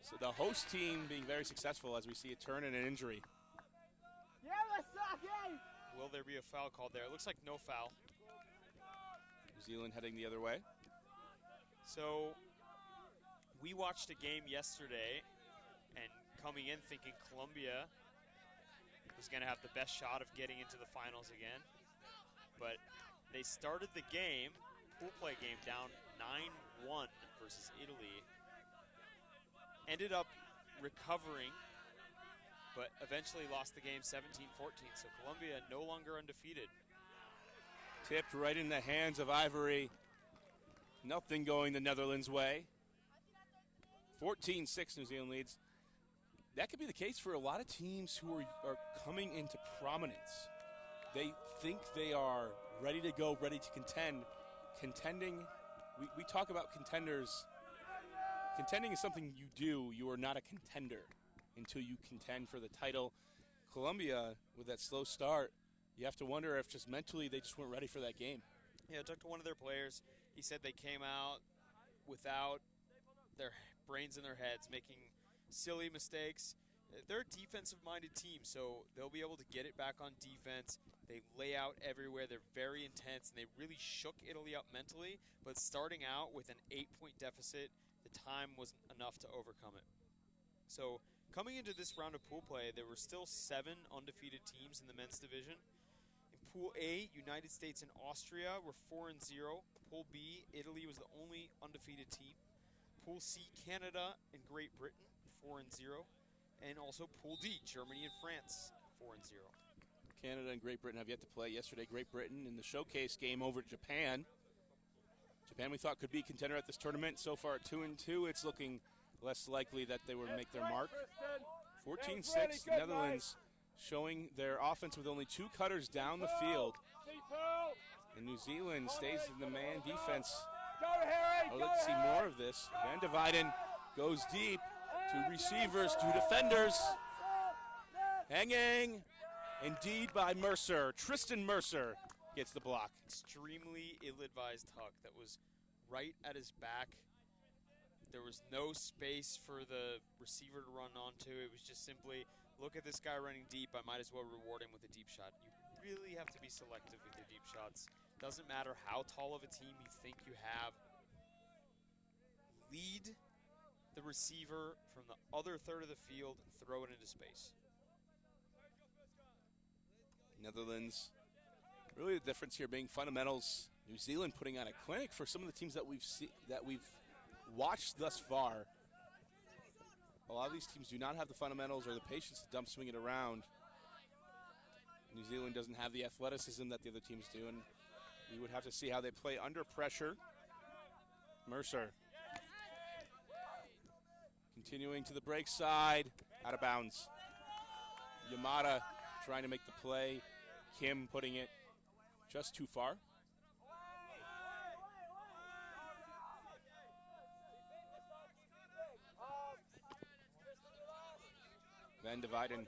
So the host team being very successful as we see a turn and an injury. Will there be a foul called there? It looks like no foul. New Zealand heading the other way. So we watched a game yesterday and coming in thinking Colombia was going to have the best shot of getting into the finals again. But they started the game, pool play game, down 9-1 versus Italy. Ended up recovering, but eventually lost the game 17-14. So Colombia no longer undefeated. Tipped right in the hands of Ivory. Nothing going the Netherlands' way. 14-6 New Zealand leads. That could be the case for a lot of teams who are coming into prominence. They think they are ready to go, ready to contend. Contending, we talk about contenders. Contending is something you do. You are not a contender until you contend for the title. Colombia, with that slow start, you have to wonder if just mentally they just weren't ready for that game. Yeah, I talked to one of their players. He said they came out without their brains in their heads, making silly mistakes. They're a defensive-minded team, so they'll be able to get it back on defense, They lay out everywhere. They're very intense, and they really shook Italy up mentally. But starting out with an 8-point deficit, the time wasn't enough to overcome it. So coming into this round of pool play, there were still 7 undefeated teams in the men's division. In Pool A, United States and Austria were 4-0. Pool B, Italy was the only undefeated team. Pool C, Canada and Great Britain, 4-0. And also Pool D, Germany and France, 4-0. Canada and Great Britain have yet to play. Yesterday, Great Britain in the showcase game over Japan. Japan we thought could be contender at this tournament. So far at 2-2, it's looking less likely that they would make their mark. 14-6, Netherlands showing their offense with only 2 cutters down the field. And New Zealand stays in the man defense. Oh, let's see more of this. Van de Weyden goes deep. 2 receivers, 2 defenders. Hanging. Indeed by Mercer. Tristan Mercer gets the block. Extremely ill-advised huck that was right at his back. There was no space for the receiver to run onto. It was just simply, look at this guy running deep. I might as well reward him with a deep shot. You really have to be selective with your deep shots. Doesn't matter how tall of a team you think you have. Lead the receiver from the other third of the field and throw it into space. Netherlands, really the difference here being fundamentals. New Zealand putting on a clinic for some of the teams that we've watched thus far. A lot of these teams do not have the fundamentals or the patience to dump swing it around. New Zealand doesn't have the athleticism that the other teams do, and we would have to see how they play under pressure. Mercer continuing to the break side, out of bounds. Yamada trying to make the play. Kim putting it just too far. Van de Weyden.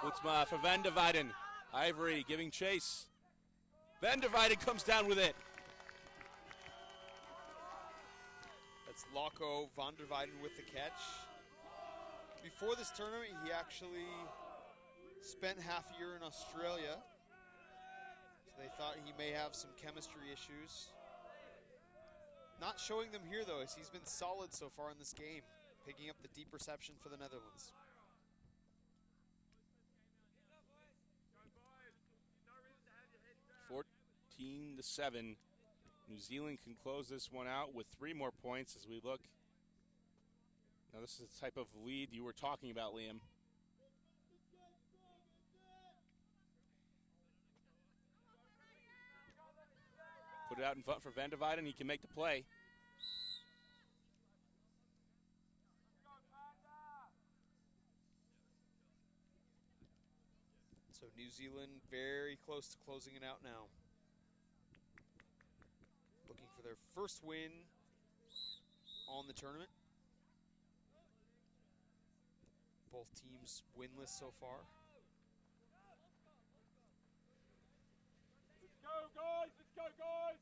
Boetsma for Van de Weyden. Ivory giving chase. Van de Weyden comes down with it. That's Lecco, Van der Weyden with the catch. Before this tournament, he actually spent half a year in Australia. So they thought he may have some chemistry issues. Not showing them here, though, as he's been solid so far in this game, picking up the deep reception for the Netherlands. To 7. New Zealand can close this one out with 3 more points as we look. Now this is the type of lead you were talking about, Liam. Put it out in front for Van de Weyden. He can make the play. So New Zealand very close to closing it out now. Looking for their first win on the tournament. Both teams winless so far. Let's go, guys! Let's go, guys!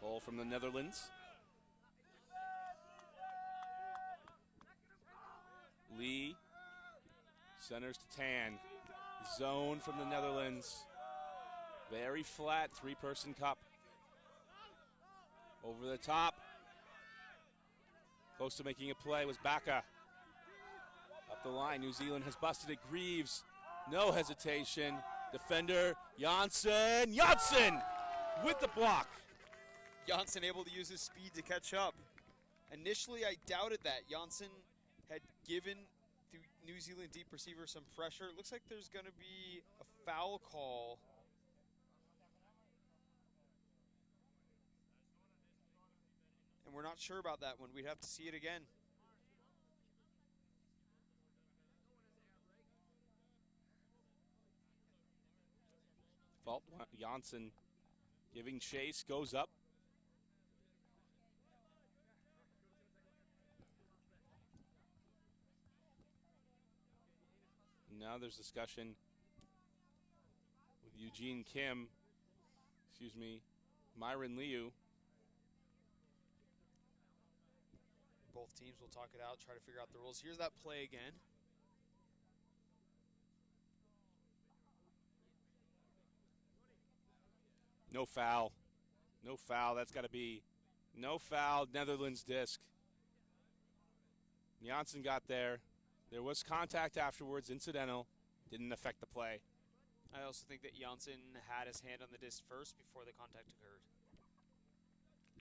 Ball from the Netherlands. Lee centers to Tan. Zone from the Netherlands. Very flat, 3-person cup. Over the top. Close to making a play was Baka. Up the line, New Zealand has busted it. Greaves, no hesitation. Defender, Janssen. Janssen with the block. Janssen able to use his speed to catch up. Initially, I doubted that. Janssen had given the New Zealand deep receiver some pressure. It looks like there's going to be a foul call. And we're not sure about that one. We'd have to see it again. Fault, Janssen giving chase, goes up. Now there's discussion with Eugene Kim Myron Liu. Both teams will talk it out, try to figure out the rules. Here's that play again. No foul. No foul. That's got to be no foul. Netherlands disc. Janssen got there. There was contact afterwards, incidental. Didn't affect the play. I also think that Janssen had his hand on the disc first before the contact occurred.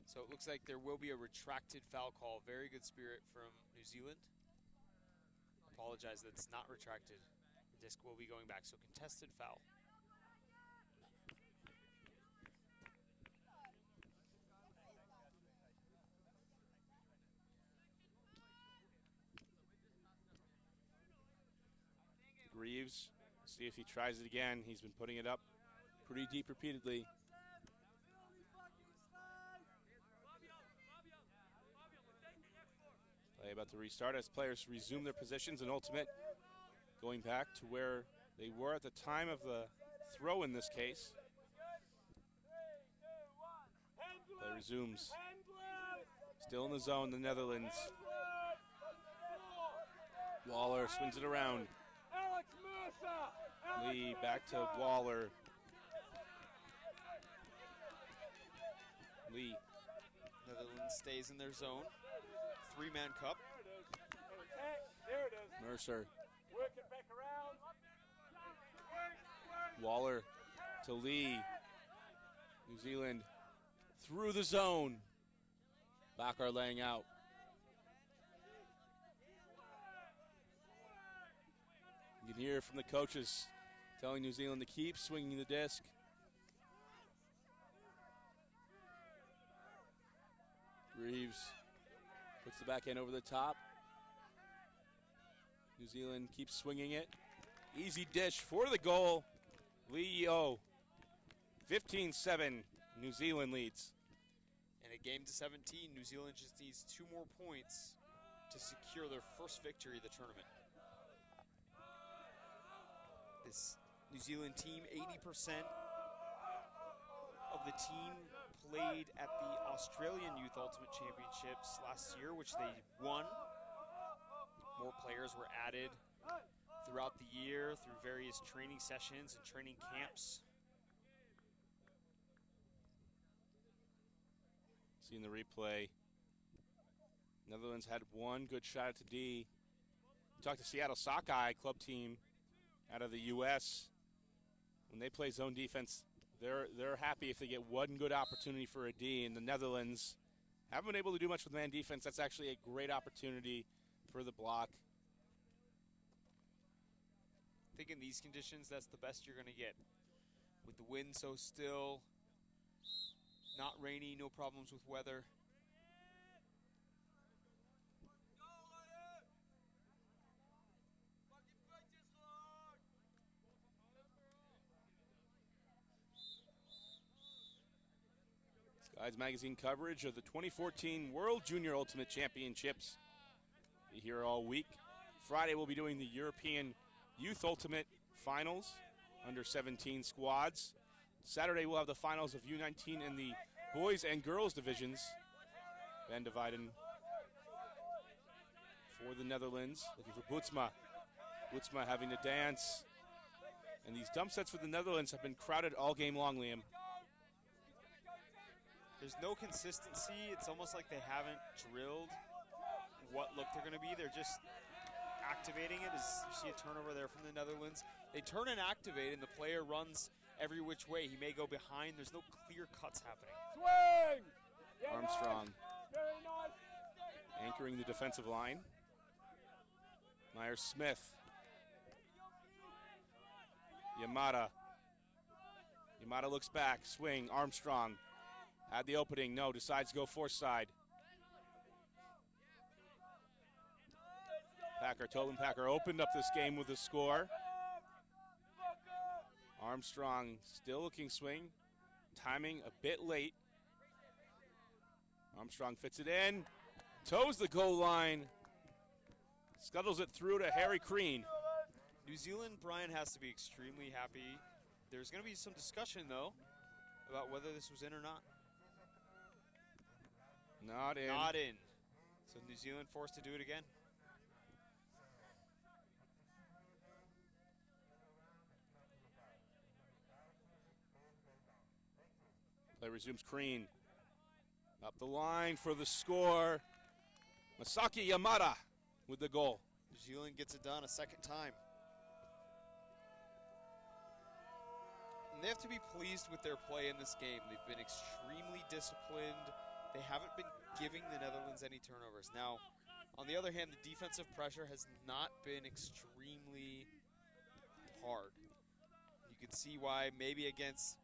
So it looks like there will be a retracted foul call. Very good spirit from New Zealand. Apologize that it's not retracted. The disc will be going back, so contested foul. Greaves, see if he tries it again. He's been putting it up pretty deep repeatedly. Play about to restart as players resume their positions in ultimate, going back to where they were at the time of the throw in this case. Play resumes. Still in the zone, the Netherlands. Waller swings it around. Lee back to Waller. Lee. Netherlands stays in their zone. Three-man cup. Mercer. Waller to Lee. New Zealand through the zone. Bakar laying out. You can hear from the coaches telling New Zealand to keep swinging the disc. Greaves puts the backhand over the top. New Zealand keeps swinging it. Easy dish for the goal. Leo. 15-7. New Zealand leads. And a game to 17. New Zealand just needs 2 more points to secure their first victory of the tournament. This New Zealand team, 80% of the team played at the Australian Youth Ultimate Championships last year, which they won. More players were added throughout the year through various training sessions and training camps. Seeing the replay. Netherlands had one good shot at the D. Talked to Seattle Sockeye club team out of the U.S. When they play zone defense, they're happy if they get one good opportunity for a D. And the Netherlands haven't been able to do much with man defense. That's actually a great opportunity for the block. I think in these conditions, that's the best you're going to get. With the wind so still, not rainy, no problems with weather. Skies Magazine coverage of the 2014 World Junior Ultimate Championships. Be here all week. Friday we'll be doing the European Youth Ultimate Finals, under 17 squads. Saturday we'll have the finals of U19 in the boys and girls divisions. Van de Weiden for the Netherlands, looking for Boetsma. Boetsma having to dance. And these dump sets for the Netherlands have been crowded all game long, Liam. There's no consistency. It's almost like they haven't drilled what look they're going to be. They're just activating it. As you see a turnover there from the Netherlands. They turn and activate, and the player runs every which way. He may go behind. There's no clear cuts happening. Swing! Yeah, Armstrong nice. Very nice. anchoring the defensive line. Myers-Smith. Yamada. Yamada looks back. Swing. Armstrong. Had the opening. No. Decides to go force side. Tobin Packer opened up this game with a score. Armstrong still looking swing. Timing a bit late. Armstrong fits it in. Toes the goal line. Scuttles it through to Harry Crean. New Zealand, Brian, has to be extremely happy. There's going to be some discussion, though, about whether this was in or not. Not in. Not in. So New Zealand forced to do it again. Play resumes. Crean up the line for the score. Masaki Yamada with the goal. New Zealand gets it done a second time. And they have to be pleased with their play in this game. They've been extremely disciplined. They haven't been giving the Netherlands any turnovers. Now, on the other hand, the defensive pressure has not been extremely hard. You can see why maybe against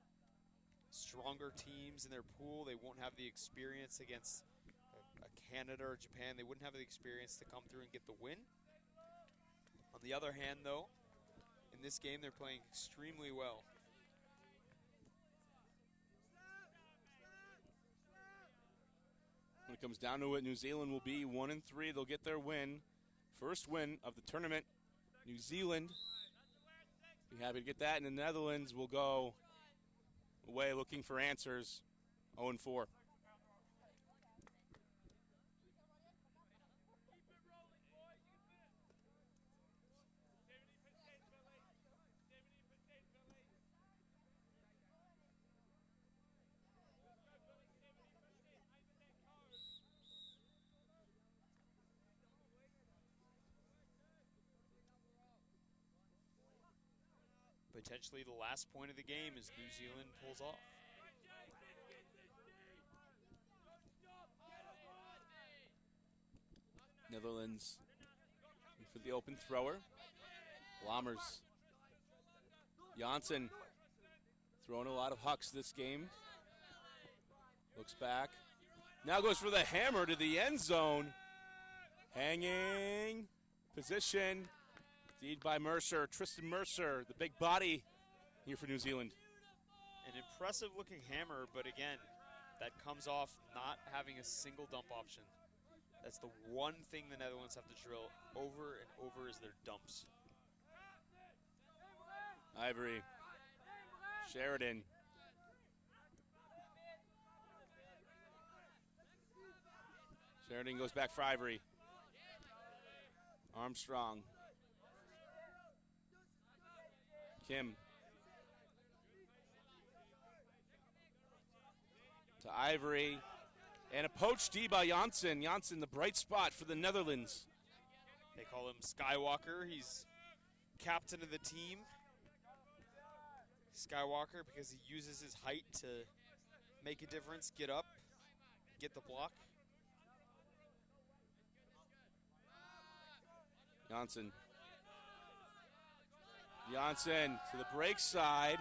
stronger teams in their pool, they won't have the experience against a Canada or Japan. They wouldn't have the experience to come through and get the win. On the other hand, though, in this game, they're playing extremely well. When it comes down to it, New Zealand will be 1-3. They'll get their win. First win of the tournament. New Zealand be happy to get that, and the Netherlands will go away looking for answers, 0-4. Potentially the last point of the game as New Zealand pulls off. Netherlands for the open thrower. Lammers. Janssen throwing a lot of hucks this game. Looks back. Now goes for the hammer to the end zone. Hanging position. Deed by Mercer, Tristan Mercer, the big body here for New Zealand. An impressive looking hammer, but again, that comes off not having a single dump option. That's the one thing the Netherlands have to drill over and over is their dumps. Ivory, Sheridan. Sheridan goes back for Ivory. Armstrong. Kim. To Ivory. And a poach D by Janssen. Janssen, the bright spot for the Netherlands. They call him Skywalker. He's captain of the team. Skywalker because he uses his height to make a difference, get up, get the block. Janssen. Janssen to the break side.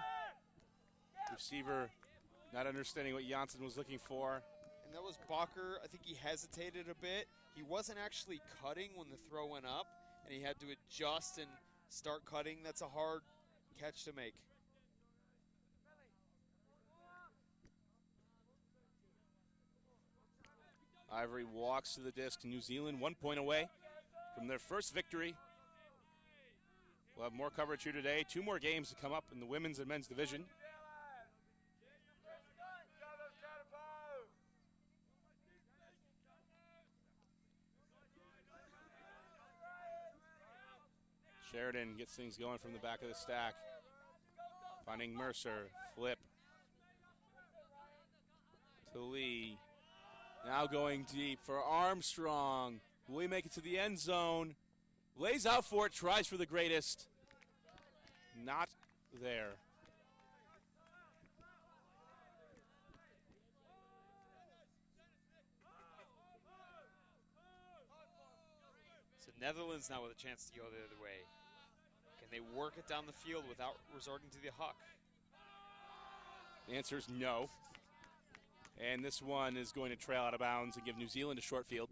Receiver not understanding what Janssen was looking for. And that was Bakker. I think he hesitated a bit. He wasn't actually cutting when the throw went up, and he had to adjust and start cutting. That's a hard catch to make. Ivory walks to the disc. New Zealand 1 point away from their first victory. We'll have more coverage here today. 2 more games to come up in the women's and men's division. Sheridan gets things going from the back of the stack. Finding Mercer. Flip. To Lee. Now going deep for Armstrong. Will he make it to the end zone? Lays out for it, tries for the greatest. Not there. So Netherlands now with a chance to go the other way. Can they work it down the field without resorting to the huck? The answer is no. And this one is going to trail out of bounds and give New Zealand a short field.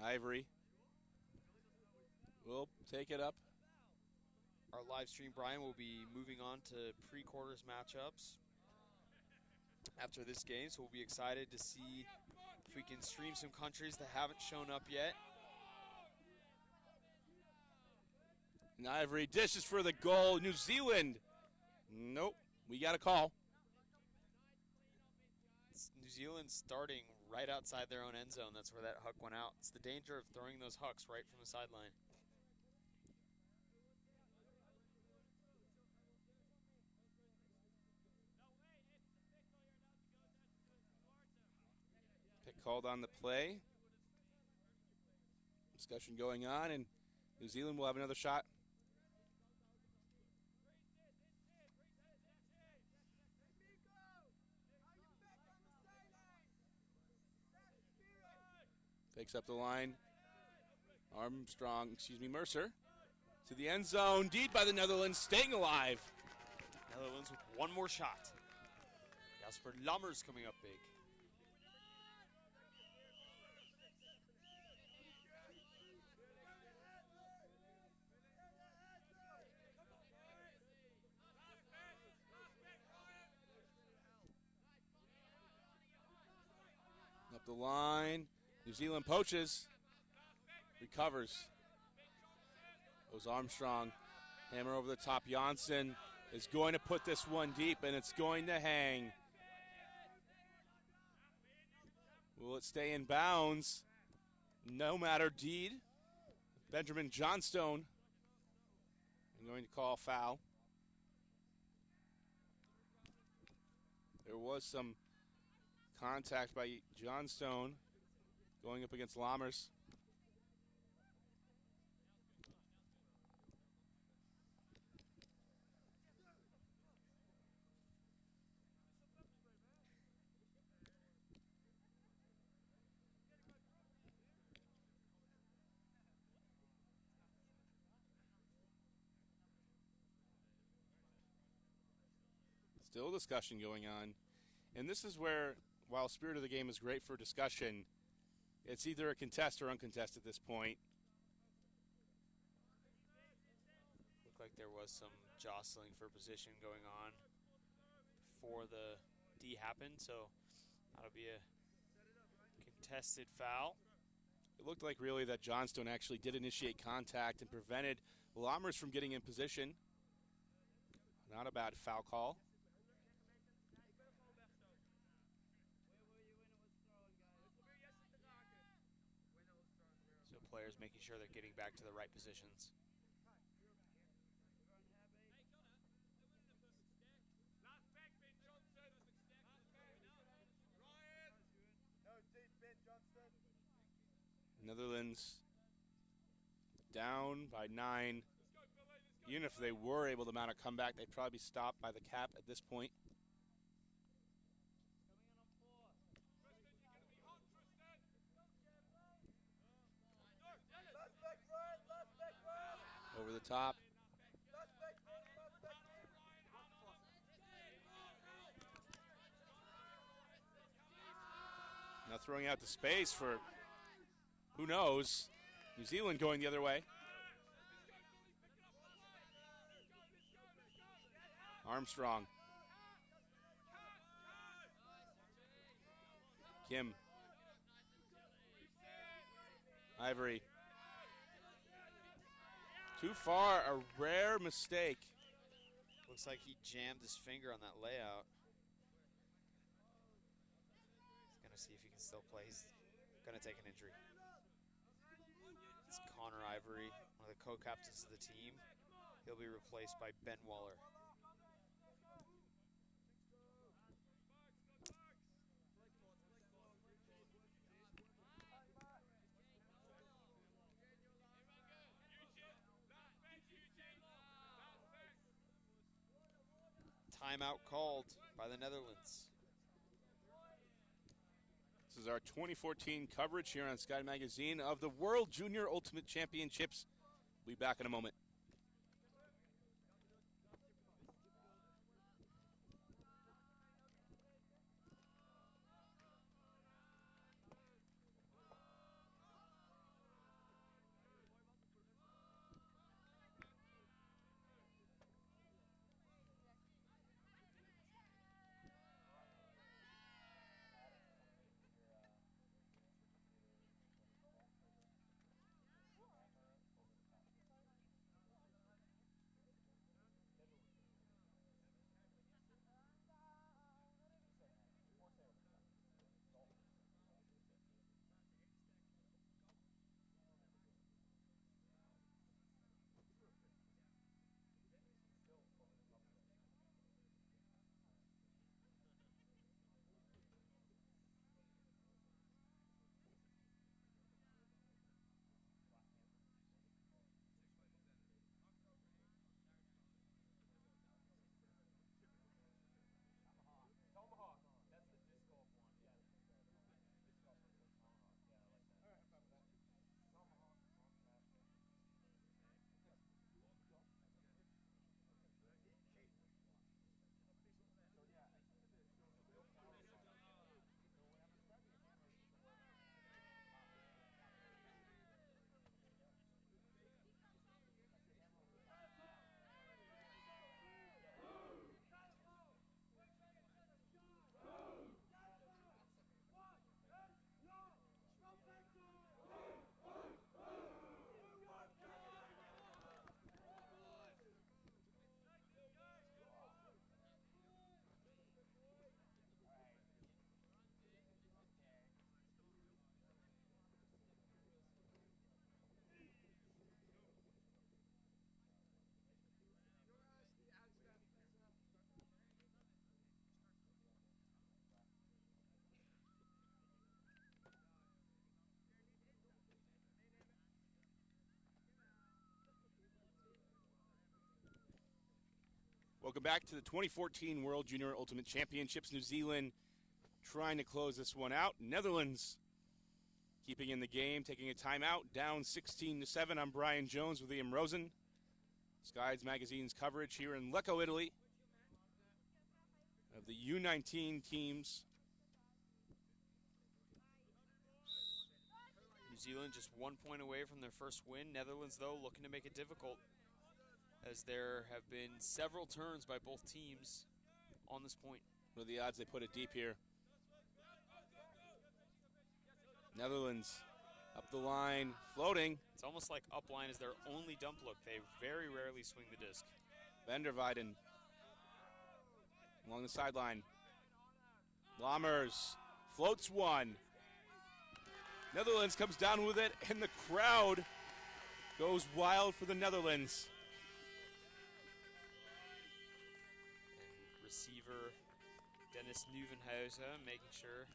Ivory will take it up. Our live stream, Brian, will be moving on to pre-quarters matchups after this game, so we'll be excited to see if we can stream some countries that haven't shown up yet. And Ivory dishes for the goal. New Zealand. Nope. We got a call. It's New Zealand starting right outside their own end zone. That's where that huck went out. It's the danger of throwing those hucks right from the sideline. Pick called on the play. Discussion going on, and New Zealand will have another shot. Takes up the line. Mercer. To the end zone. Deed by the Netherlands, staying alive. Netherlands with one more shot. Jasper Lammers coming up big. Up the line. New Zealand poaches. Recovers. Goes Armstrong. Hammer over the top. Janssen is going to put this one deep, and it's going to hang. Will it stay in bounds? No matter. Deed. Benjamin Johnstone. I'm going to call foul. There was some contact by Johnstone going up against Lammers. Still discussion going on. And this is where, while spirit of the game is great for discussion, it's either a contest or uncontested at this point. Looked like there was some jostling for position going on before the D happened, so that'll be a contested foul. It looked like really that Johnstone actually did initiate contact and prevented Lammers from getting in position. Not a bad foul call. Players making sure they're getting back to the right positions. Netherlands down by 9. Even if they were able to mount a comeback, they'd probably be stopped by the cap at this point. Over the top. Now throwing out the space for, who knows, New Zealand going the other way. Armstrong. Kim. Ivory. Too far, a rare mistake. Looks like he jammed his finger on that layout. He's going to see if he can still play. He's going to take an injury. It's Connor Ivory, one of the co-captains of the team. He'll be replaced by Ben Waller. Timeout called by the Netherlands. This is our 2014 coverage here on Sky Magazine of the World Junior Ultimate Championships. We'll be back in a moment. Welcome back to the 2014 World Junior Ultimate Championships. New Zealand trying to close this one out. Netherlands keeping in the game, taking a timeout, down 16-7. I'm Brian Jones with Liam Rosen. Skies Magazine's coverage here in Lecco, Italy, of the U19 teams. New Zealand just 1 point away from their first win. Netherlands, though, looking to make it difficult, as there have been several turns by both teams on this point. What are the odds they put it deep here? Netherlands up the line, floating. It's almost like up line is their only dump look. They very rarely swing the disc. Vanderweiden along the sideline. Lammers floats one. Netherlands comes down with it, and the crowd goes wild for the Netherlands. And receiver Dennis Nieuwenhuizen making sure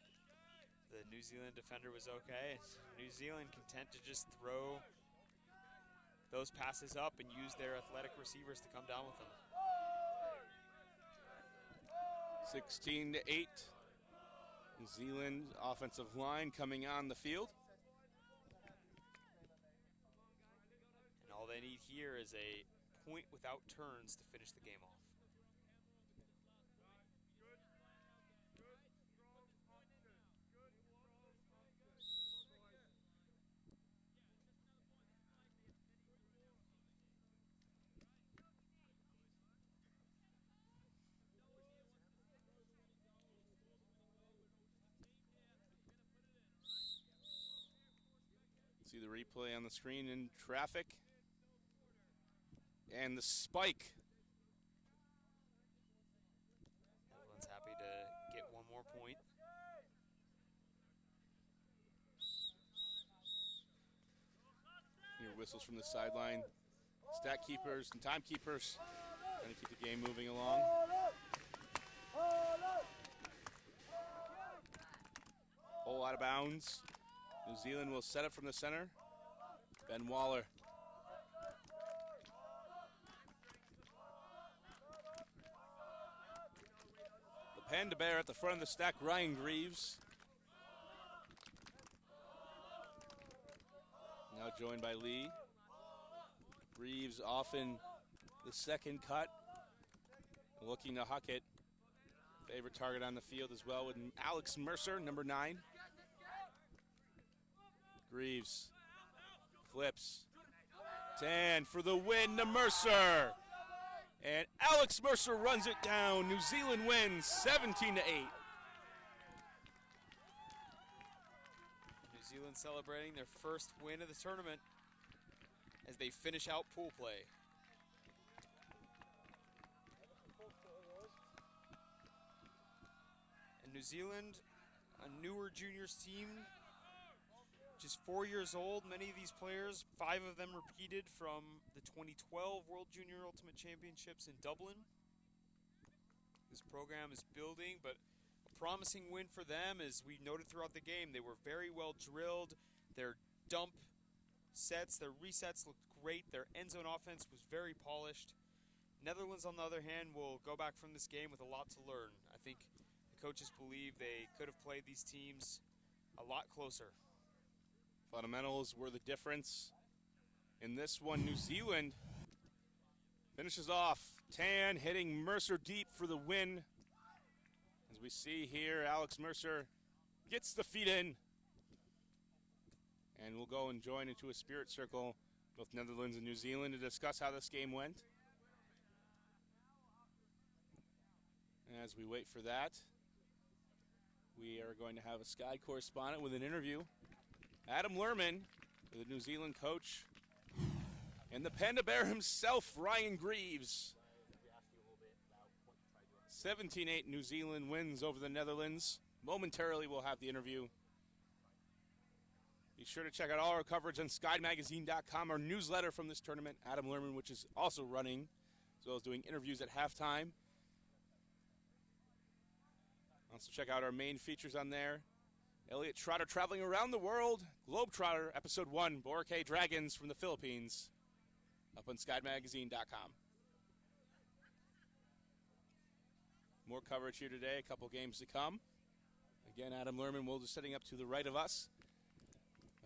the New Zealand defender was okay. New Zealand content to just throw those passes up and use their athletic receivers to come down with them. 16-8. New Zealand offensive line coming on the field. And all they need here is a point without turns to finish the game off. See the replay on the screen in traffic. And the spike. Everyone's happy to get one more point. Hear whistles from the sideline. Stat keepers and timekeepers trying to keep the game moving along. Hole out of bounds. New Zealand will set it from the center. Ben Waller. The Panda Bear at the front of the stack, Ryan Greaves. Now joined by Lee. Greaves often the second cut. Looking to huck it. Favorite target on the field as well with Alex Mercer, number 9. Greaves flips. 10 for the win to Mercer. And Alex Mercer runs it down. New Zealand wins 17-8. New Zealand celebrating their first win of the tournament as they finish out pool play. And New Zealand, a newer juniors team, just 4 years old. Many of these players, 5 of them repeated from the 2012 World Junior Ultimate Championships in Dublin. This program is building, but a promising win for them, as we noted throughout the game. They were very well drilled. Their dump sets, their resets looked great. Their end zone offense was very polished. Netherlands, on the other hand, will go back from this game with a lot to learn. I think the coaches believe they could have played these teams a lot closer. Fundamentals were the difference. In this one, New Zealand finishes off. Tan hitting Mercer deep for the win. As we see here, Alex Mercer gets the feet in. And we'll go and join into a spirit circle, both Netherlands and New Zealand, to discuss how this game went. As we wait for that, we are going to have a Sky correspondent with an interview. Adam Lerman, the New Zealand coach, and the Panda Bear himself, Ryan Greaves. 17-8 New Zealand wins over the Netherlands. Momentarily, we'll have the interview. Be sure to check out all our coverage on skymagazine.com, our newsletter from this tournament, Adam Lerman, which is also running, as well as doing interviews at halftime. Also check out our main features on there. Elliot Trotter traveling around the world. Globetrotter, Episode 1, Boracay Dragons from the Philippines. Up on skymagazine.com. More coverage here today, a couple games to come. Again, Adam Lerman will be sitting up to the right of us.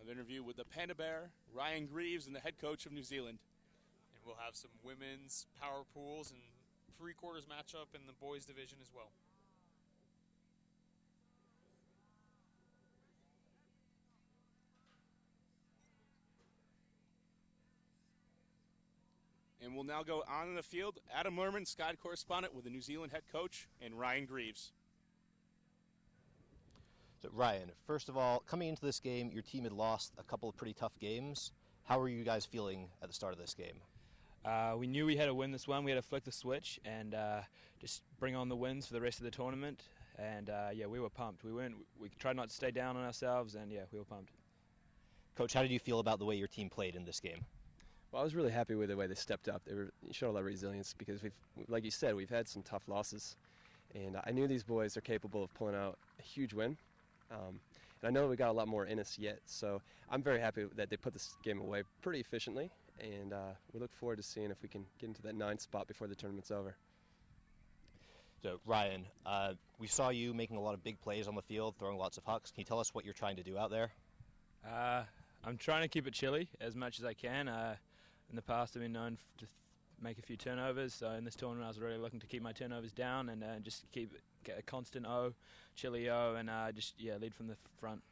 An interview with the Panda Bear, Ryan Greaves, and the head coach of New Zealand. And we'll have some women's power pools and three-quarters matchup in the boys division as well. And we'll now go on in the field. Adam Lerman, Sky correspondent with the New Zealand head coach, and Ryan Greaves. So Ryan, first of all, coming into this game, your team had lost a couple of pretty tough games. How were you guys feeling at the start of this game? We knew we had to win this one. We had to flick the switch and just bring on the wins for the rest of the tournament. And yeah, we were pumped. We tried not to stay down on ourselves, and yeah, we were pumped. Coach, how did you feel about the way your team played in this game? Well, I was really happy with the way they stepped up. They showed a lot of resilience because like you said, we've had some tough losses, and I knew these boys are capable of pulling out a huge win. And I know we got a lot more in us yet, so I'm very happy that they put this game away pretty efficiently, and we look forward to seeing if we can get into that 9th spot before the tournament's over. So Ryan, we saw you making a lot of big plays on the field, throwing lots of hucks. Can you tell us what you're trying to do out there? I'm trying to keep it chilly as much as I can. In the past, I've been known to make a few turnovers, so in this tournament I was really looking to keep my turnovers down and just get a constant O, chilly O, and just lead from the front.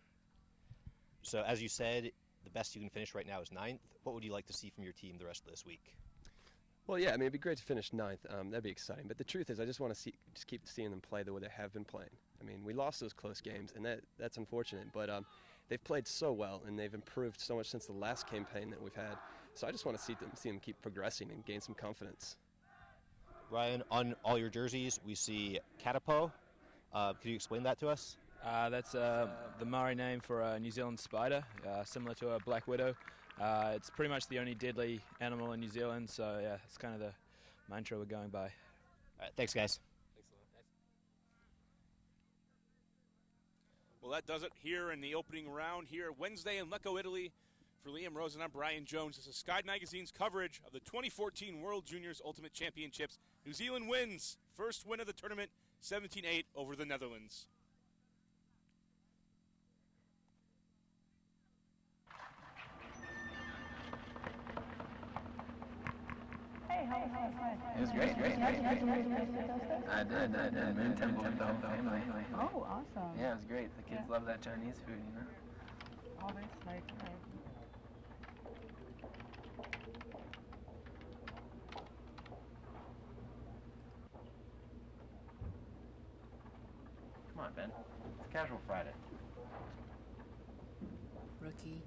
So as you said, the best you can finish right now is 9th. What would you like to see from your team the rest of this week? Well, yeah, I mean, it'd be great to finish 9th. That'd be exciting. But the truth is, I just want to just keep seeing them play the way they have been playing. I mean, we lost those close games, and that's unfortunate. But they've played so well, and they've improved so much since the last campaign that we've had. So I just want to see them keep progressing and gain some confidence. Ryan, on all your jerseys, we see Katapo. Could you explain that to us? That's the Maori name for a New Zealand spider, similar to a black widow. It's pretty much the only deadly animal in New Zealand, so yeah, it's kind of the mantra we're going by. All right, thanks, guys. Well, that does it here in the opening round here Wednesday in Lecco, Italy. For Liam Rosen, I'm Brian Jones. This is Sky Magazine's coverage of the 2014 World Juniors Ultimate Championships. New Zealand wins. First win of the tournament, 17-8 over the Netherlands. It was great. I did. Moon Temple with the whole family. Oh, awesome. Yeah, it was great. The kids love that Chinese food, you know? Oh, that's like, Come on, Ben. It's Casual Friday. Rookie.